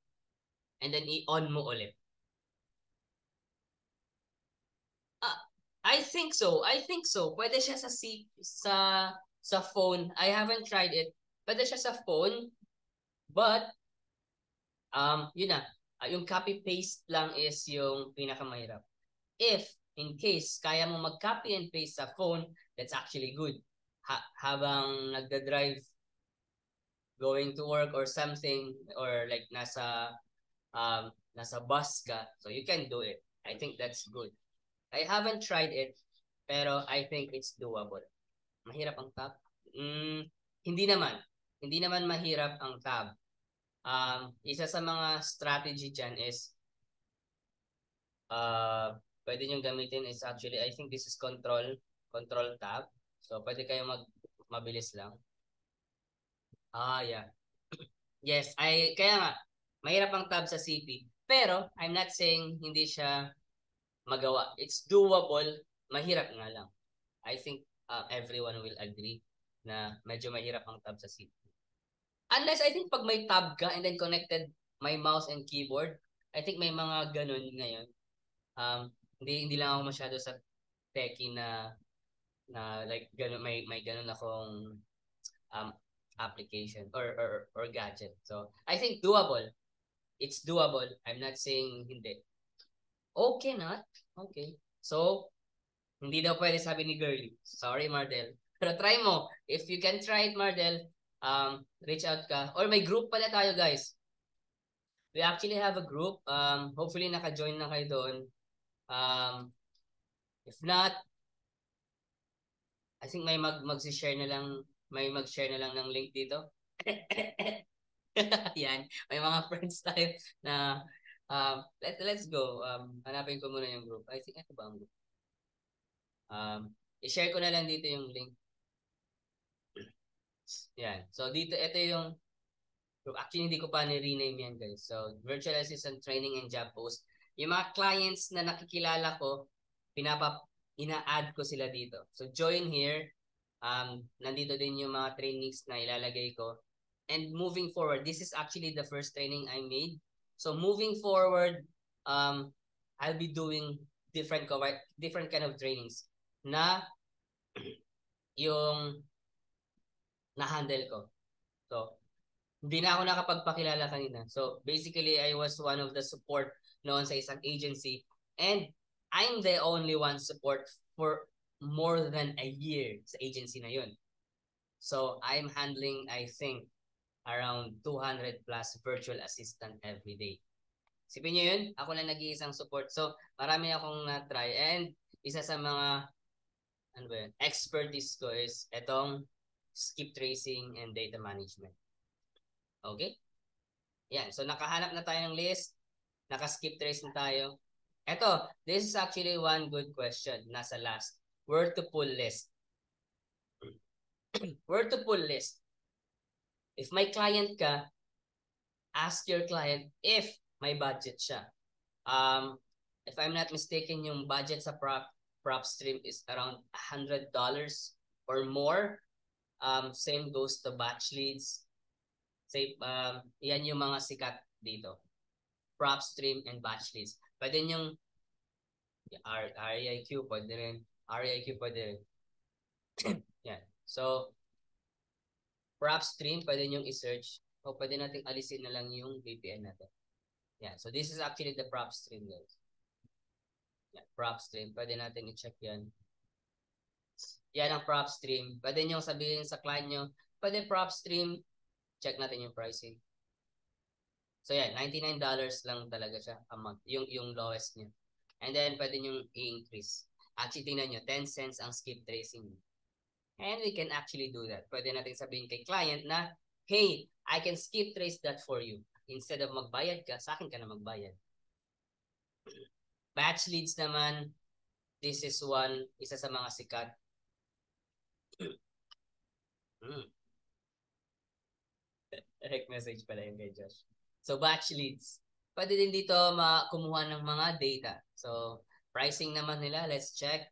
And then, i-on mo ulit. I think so. Pwede siya sa phone. I haven't tried it. Pwede siya sa phone. But, yun na. Yung copy-paste lang is yung pinakamahirap. If, in case, kaya mo mag-copy and paste sa phone, that's actually good. Habang nagda-drive, going to work or something, or like nasa bus ka, so you can do it. I think that's good. I haven't tried it, pero I think it's doable. Mahirap ang tab? Hindi naman. Hindi naman mahirap ang tab. Isa sa mga strategy dyan is pwede nyo gamitin is actually, I think this is control tab. So, pwede kayo mabilis lang. Yeah. Yes, kaya nga, mahirap ang tab sa CP. Pero, I'm not saying hindi siya magawa. It's doable, mahirap nga lang. I think everyone will agree na medyo mahirap ang tab sa CP. Unless I think pag may tab ka and then connected my mouse and keyboard, I think may mga ganun ngayon. Hindi lang ako masyado sa techie na like ganun, may ganun akong application or gadget. So I think doable. It's doable. I'm not saying hindi. Okay not? Okay. So hindi daw pwede sabi ni Girly. Sorry, Mardel. Pero try mo. If you can try it, Mardel, reach out ka. Or may group pala tayo, guys. We actually have a group. Hopefully naka-join na kayo doon. If not, I think may mag-share na lang ng link dito. Yan. May mga friends tayo na let's go. Hanapin ko muna yung group. I think ito ba ang group? I-share ko na lang dito yung link. Yan. So dito, ito yung group. Actually, hindi ko pa ni-rename yan, guys. So, Virtual Assistant Training and Job Post. Yung mga clients na nakikilala ko, ina-add ko sila dito. So, join here. Nandito din yung mga trainings na ilalagay ko. And moving forward, this is actually the first training I made. So, moving forward, I'll be doing different kind of trainings na yung na-handle ko. So, hindi na ako nakapagpakilala kanina. So, basically, I was one of the support noon sa isang agency. And I'm the only one support for more than a year sa agency na yun. So, I'm handling, I think, around 200 plus virtual assistant every day. Sipin nyo yun, ako lang nag-iisang support. So, marami akong na-try. And isa sa mga expertise ko is etong skip tracing and data management. Okay? Yan. So, nakahanap na tayo ng list. Naka-skip trace na tayo. Eto, this is actually one good question. Nasa last. Where to pull list. Where to pull list. If may client ka, ask your client if may budget siya. If I'm not mistaken, yung budget sa PropStream is around $100 or more. Same goes to batch leads. Say, yan yung mga sikat dito. PropStream and batch leads. Pwede yung REIQ, pwede rin. REIQ, pwede rin. Yan. So, PropStream, pwede nyo i-search. O pwede natin alisin na lang yung VPN natin. Yan. So, this is actually the PropStream, guys. Yan. PropStream. Pwede natin i-check yan. Yan ang PropStream. Pwede nyo sabihin sa client nyo, pwede PropStream, check natin yung pricing. So yan, $99 lang talaga siya a month, yung lowest niya. And then pwede nyo i-increase. Actually, tingnan nyo, 10 cents ang skip tracing. And we can actually do that. Pwede natin sabihin kay client na, hey, I can skip trace that for you. Instead of magbayad ka, sa akin ka na magbayad. Batch leads naman, this is isa sa mga sikat. Direct message pala yung kay Josh. So, batch leads. Pwede din dito kumuha ng mga data. So, pricing naman nila, let's check.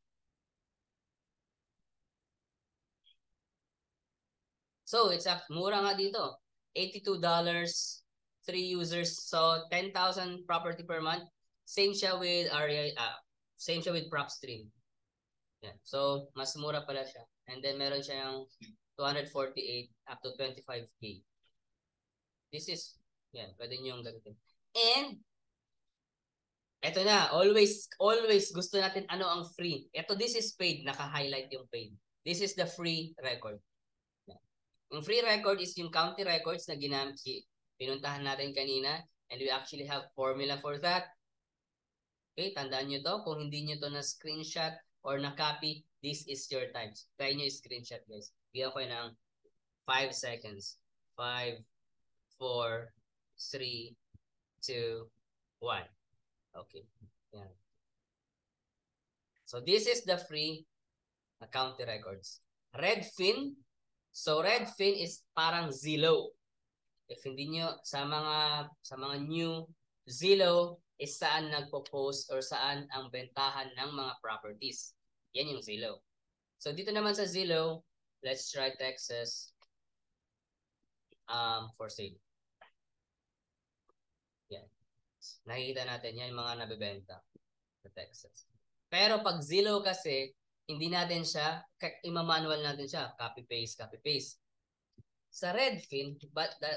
So, it's mura nga dito. $82, 3 users. So, 10,000 property per month. Same siya with same siya with PropStream. Yeah. So, mas mura pala siya. And then, meron siya yung 248 up to 25K. This is, yan, pwede nyo yung gamitin. And, eto na, always gusto natin ano ang free. Eto, this is paid, naka-highlight yung paid. This is the free record. Yung free record is yung county records na pinuntahan natin kanina, and we actually have formula for that. Okay, tandaan nyo to. Kung hindi nyo to na screenshot or na copy, this is your time. Try nyo yung screenshot, guys. Bigyan ko ng 5 seconds. 5, 4, 3, 2, 1. Okay. Yan. So this is the free county records. Redfin. So Redfin is parang Zillow. If hindi nyo sa mga new, Zillow is saan nagpo-post or saan ang bentahan ng mga properties. Yan yung Zillow. So dito naman sa Zillow, let's try Texas for sale. Yan. Nakikita natin yan yung mga nabebenta sa Texas. Pero pag Zillow kasi, hindi natin siya, ima-manual natin siya. Copy-paste, copy-paste. Sa Redfin,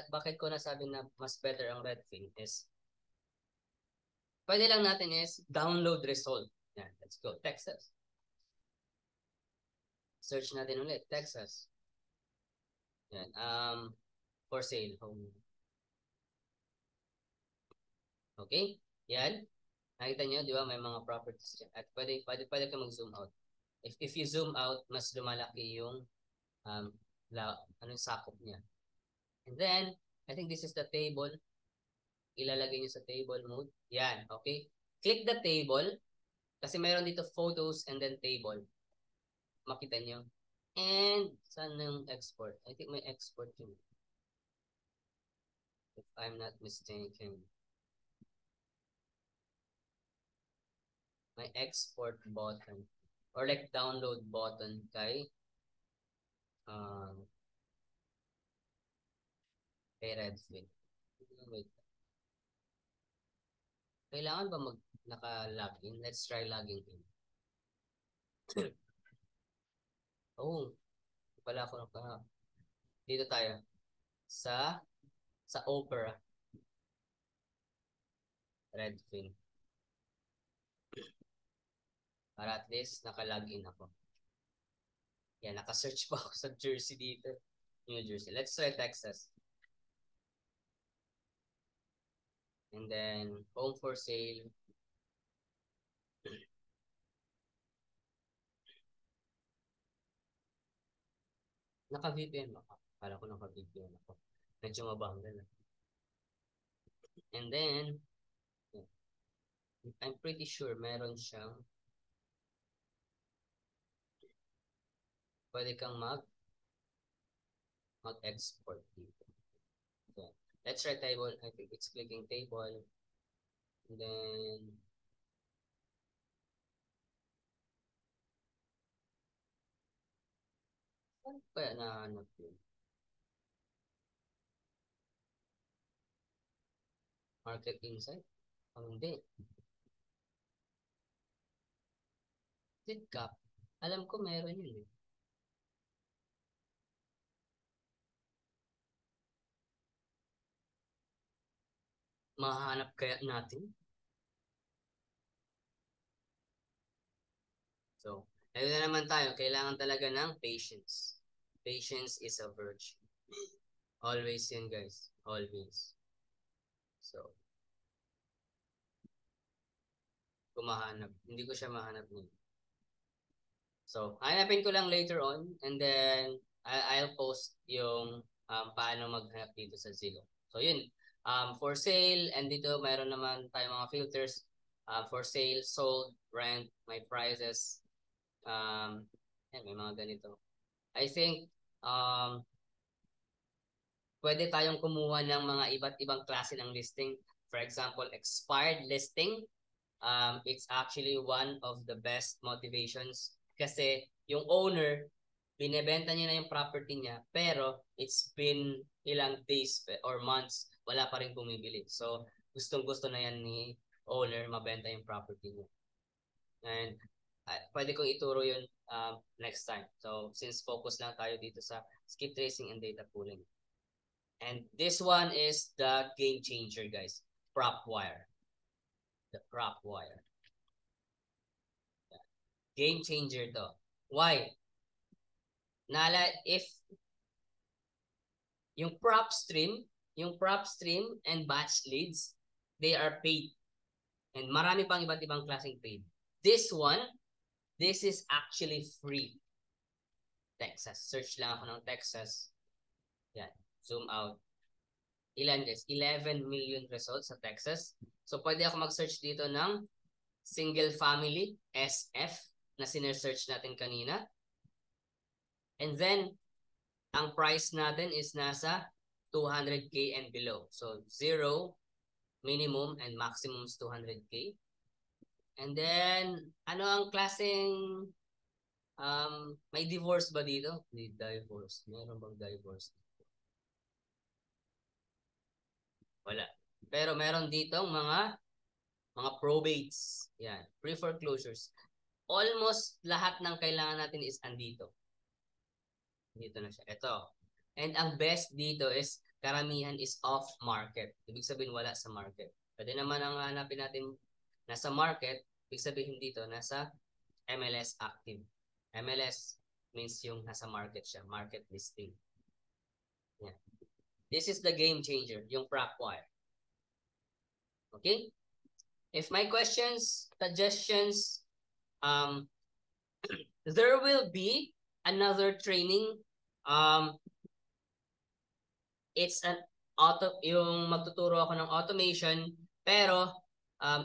bakit ko nasabi na mas better ang Redfin is, pwede lang natin is download result. Yan, let's go. Texas. Search natin ulit. Texas. Yan. For sale. Home. Okay? Yan. Nakita nyo, di ba? May mga properties dyan. At pwede ka mag-zoom out. If you zoom out, mas lumalaki yung sakop niya. And then, I think this is the table. Ilalagay nyo sa table mode. Yan, okay? Click the table. Kasi mayroon dito photos and then table. Makita nyo. And, saan yung export? I think may export yun. If I'm not mistaken. May export button. Or like download button kay Redfin. Wait. Kailangan ba naka-login? Let's try logging in. Oh, wala ako dito tayo. Sa Opera. Redfin. Para at least naka-login ako. Yan, naka-search pa ako sa Jersey dito. New Jersey. Let's try Texas. And then, home for sale. Naka-VPN ako. Kala ko naka-VPN ako. Medyo mabangga na. And then, I'm pretty sure meron siyang pwede kang mag-export dito. So, let's try table. I think it's clicking table. And then saan kaya nahanap yun? Market insight? Hindi. Zcap. Alam ko meron yun eh. Mahanap kaya natin? So, ayun na naman tayo. Kailangan talaga ng patience. Patience is a virtue. Always yun, guys. Always. So, kumahanap. Hindi ko siya mahanap niya. So, hanapin ko lang later on and then I'll post yung paano maghanap dito sa Zillow. So, yun. For sale, and dito mayroon naman tayong mga filters. For sale, sold, rent, my prices. Yan, may mga ganito. I think, pwede tayong kumuha ng mga iba't ibang klase ng listing. For example, expired listing. It's actually one of the best motivations kasi yung owner, binebenta niya na yung property niya, pero it's been ilang days or months, wala pa rin bumibili. So, gustong-gusto na yan ni owner mabenta yung property niya. And pwede kong ituro yun next time. So, since focus lang tayo dito sa skip tracing and data pooling. And this one is the game changer, guys. PropWire. The PropWire. Game changer to. Why? If yung prop stream and batch leads, they are paid. And marami pang iba't ibang klaseng paid. This is actually free. Texas. Search lang ako ng Texas. Yan. Zoom out. Ilan guys? 11 million results sa Texas. So, pwede ako mag-search dito ng single family, SF, na sinesearch natin kanina. And then, ang price natin is nasa 200K and below. So, 0, minimum, and maximum is 200K. And then, ano ang klaseng, may divorce ba dito? May divorce. Meron bang divorce? Wala. Pero meron ditong mga probates. Yan. Pre-foreclosures. Almost lahat ng kailangan natin is andito. Dito na siya. Ito. And ang best dito is karamihan is off-market. Ibig sabihin wala sa market. Pwede naman ang hanapin natin nasa market. Ibig sabihin dito nasa MLS active. MLS means yung nasa market siya. Market listing. Yeah. This is the game changer. Yung PropWire. Okay? If my questions, suggestions, there will be another training. It's an yung magtuturo ako ng automation, pero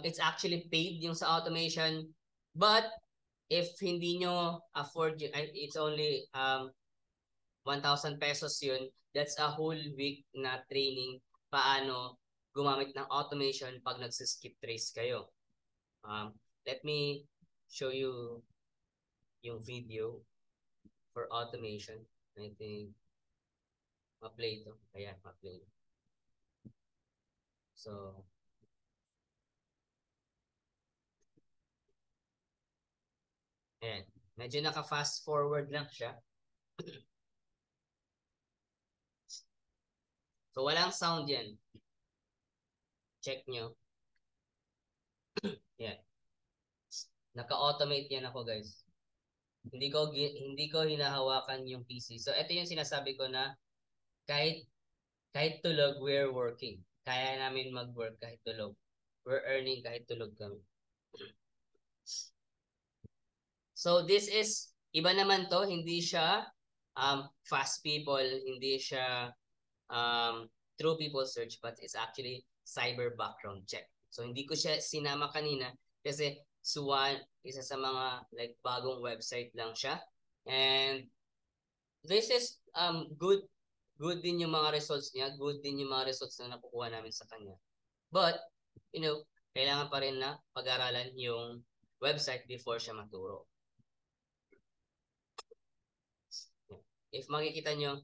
it's actually paid yung sa automation. But if hindi nyo afford, it's only 1,000 pesos yun. That's a whole week na training paano gumamit ng automation pag nagsiskip trace kayo. Let me show you yung video for automation. I think ma-play ito. Ayan, ma-play. So, ayan. Medyo naka-fast forward lang siya. So, walang sound yan. Check nyo. Yan. Naka-automate yan ako, guys. Hindi ko hinahawakan yung PC. So, ito yung sinasabi ko na kahit tulog, we're working. Kaya namin mag-work kahit tulog. We're earning kahit tulog kami. So, this is, iba naman to, hindi siya fast people, hindi siya true people search, but it's actually cyber background check. So hindi ko siya sinama kanina kasi Swan, isa sa mga like bagong website lang siya. And this is good din yung mga results niya, good din yung mga results na nakukuha namin sa kanya. But, kailangan pa rin na pag-aralan yung website before siya maturo. If makikita nyo,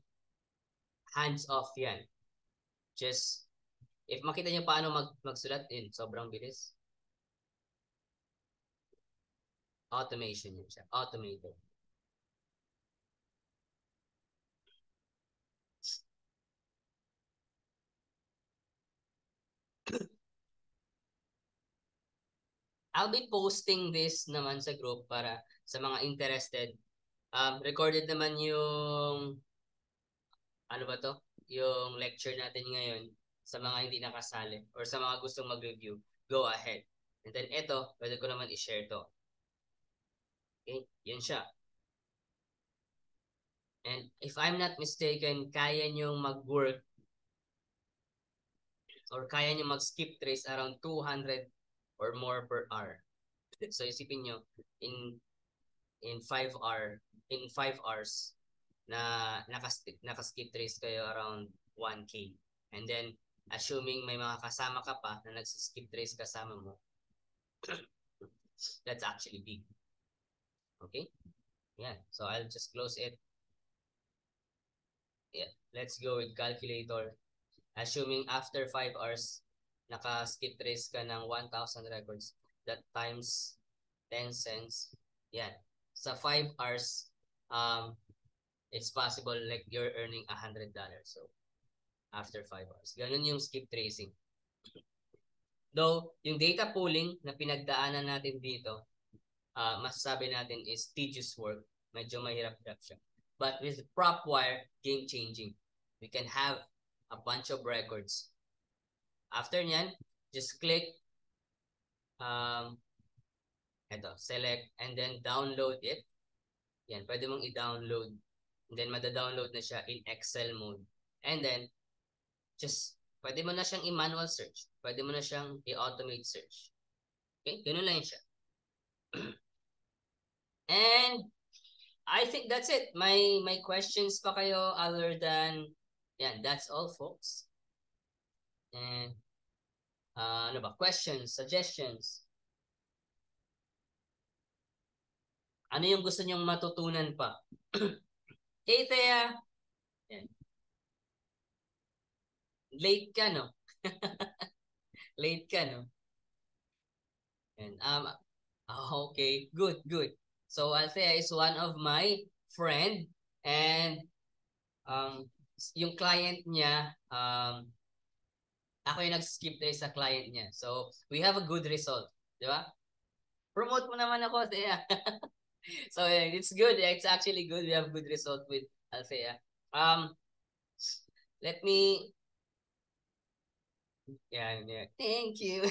hands off yan. If makita nyo paano magsulat, sobrang bilis. Automation yun siya. Automated. I'll be posting this naman sa group para sa mga interested. Recorded naman yung yung lecture natin ngayon sa mga hindi nakasali or sa mga gustong mag-review. Go ahead. And then ito, pwede ko naman i-share to. Okay, yun siya. And if I'm not mistaken, kaya nyo mag-work or kaya nyo mag-skip trace around 200 or more per hour. So isipin nyo, in 5 hours na naka-skip trace kayo around 1K. And then, assuming may mga kasama ka pa na nagsiskip trace kasama mo, that's actually big. Okay? Yeah. So I'll just close it. Yeah. Let's go with calculator. Assuming after 5 hours, naka-skip trace ka ng 1,000 records, that times 10 cents. Yeah. Sa 5 hours, it's possible like you're earning $100. So, after 5 hours. Ganun yung skip tracing. Though, yung data pooling na pinagdaanan natin dito, masasabi natin is tedious work. Medyo mahirap-hirap siya. But with PropWire, game-changing. We can have a bunch of records. After nyan, just click, select, and then download it. Yan, pwede mong i-download. And then, mada-download na siya in Excel mode. And then, pwede mo na siyang i-manual search. Pwede mo na siyang i-automate search. Okay? Ganun lang siya. And I think that's it. May questions pa kayo other than, that's all, folks. And, questions, suggestions? Ano yung gusto nyong matutunan pa? Okay, Thea. Yan. Late ka, no? Late ka, no? And, okay, good. So Althea is one of my friend, and yung client niya, ako yung nag-skip trace sa client niya. So we have a good result, di ba? Promote mo naman ako, Althea. So it's good. It's actually good. We have good result with Althea. Let me. Yeah. Thank you.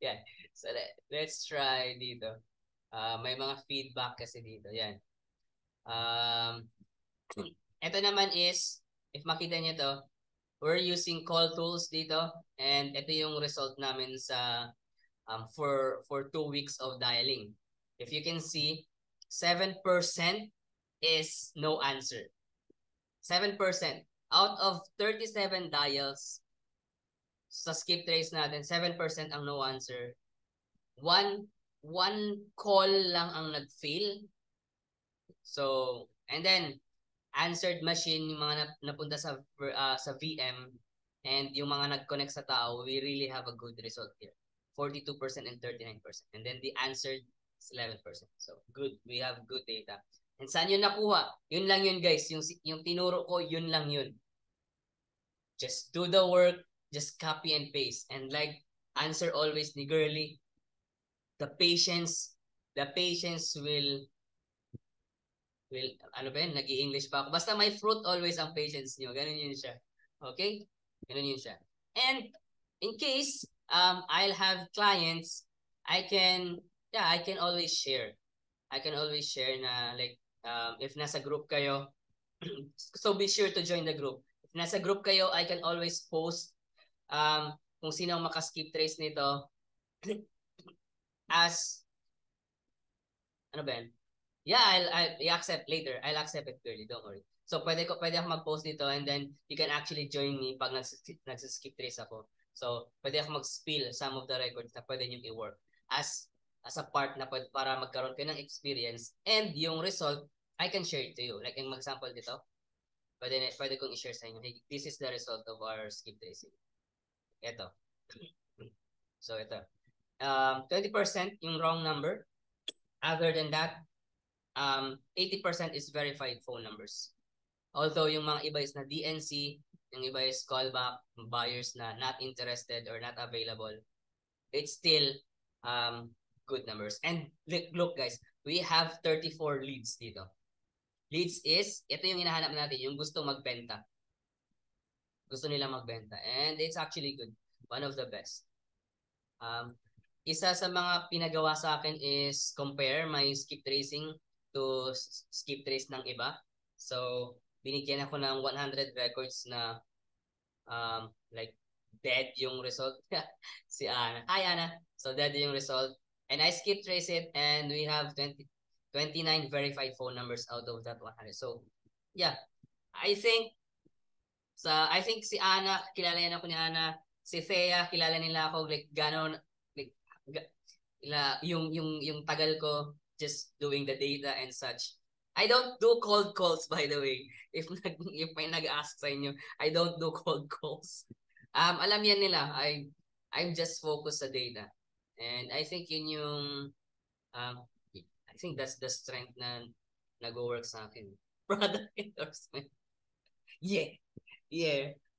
Yeah. So let's try dito. May mga feedback kasi dito. Yan. Ito naman is, if makita niyo to, we're using call tools dito. And ito yung result namin sa for 2 weeks of dialing. If you can see, 7% is no answer. 7%. Out of 37 dials sa skip trace natin, 7% ang no answer. One call lang ang nag-fail. So, and then answered machine, yung mga napunta sa VM, and yung mga nag-connect sa tao, we really have a good result here. 42% and 39%. And then the answered is 11%. So, good. We have good data. And saan yun nakuha? Yun lang yun, guys. Yung tinuro ko, yun lang yun. Just do the work, just copy and paste. And like answer always ni Girly, the patience will ano ba yun? Nag-i-English pa ako. Basta may fruit always ang patience nyo. Ganun yun siya. Okay? Ganun yun siya. And in case I'll have clients, I can always share. I can always share na like if nasa group kayo, so be sure to join the group. If nasa group kayo, I can always post kung sino ang maka-skip trace nito as ano ba yan? Yeah, I'll accept later. I'll accept it clearly. Don't worry. So pwede ako mag-post dito and then you can actually join me pag nagsiskip trace ako. So pwede ako mag-spill some of the records na pwede nyo i-work as a part na pwede, para magkaroon kayo ng experience and yung result I can share it to you. Like yung mag-sample dito, pwede kong i-share sa inyo. Hey, this is the result of our skip tracing. Ito. So ito. 20% yung wrong number. Other than that, 80% is verified phone numbers. Although yung mga iba is na DNC, yung iba is callback, buyers na not interested or not available, it's still good numbers. And look guys, we have 34 leads dito. Leads is, ito yung hinahanap natin, yung gusto magbenta. Gusto nila magbenta. And it's actually good. One of the best. Isa sa mga pinagawa sa akin is compare my skip tracing to skip trace ng iba. So, binigyan ako ng 100 records na like dead yung result. Si Ana. Hi Ana. So, dead yung result. And I skip trace it and we have 29 verified phone numbers out of that 100. So, yeah. I think si Ana, kilala yan ako ni Ana. Si Thea, kilala nila ako. Like, ganon, like, yung tagal ko just doing the data and such. I don't do cold calls, by the way. If may nag-ask sa inyo, I don't do cold calls. Alam yan nila. I'm just focused sa data. And I think yun yung I think that's the strength na nag-work sa akin. Product endorsement. Yeah,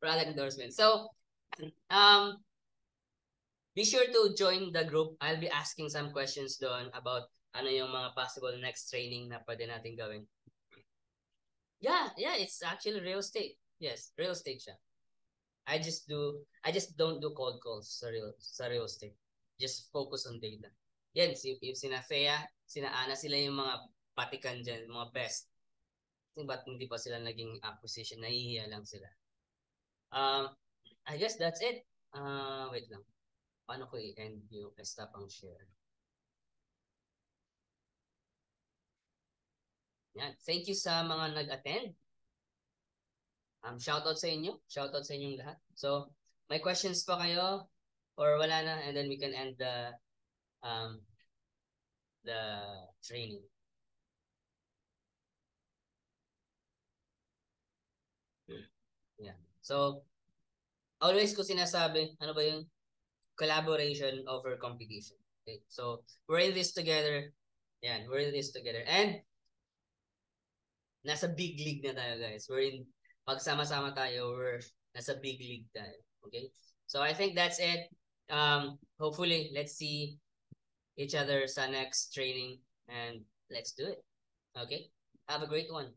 product endorsement. So, be sure to join the group. I'll be asking some questions doon about ano yung mga possible next training na pwede natin gawin. Yeah, it's actually real estate. Yes, real estate siya. I just don't do cold calls sa real estate. Just focus on data. Yan, if sina Thea, sina Ana, sila yung mga patikan dyan, mga best. Ba't hindi pa sila naging acquisition? Nahihiya lang sila. I guess that's it. Wait lang. Paano ko i-end yung stop ang share? Yan. Thank you sa mga nag-attend. Shoutout sa inyo. Shoutout sa inyong lahat. So, may questions pa kayo? Or wala na? And then we can end the training. Yeah. So, always ko sinasabi, ano ba yung collaboration over competition. Okay? So, we're in this together. Yan, we're in this together. And, nasa big league na tayo, guys. Pagsama-sama tayo, nasa big league tayo. Okay? So, I think that's it. Hopefully, let's see each other sa next training and let's do it. Okay? Have a great one.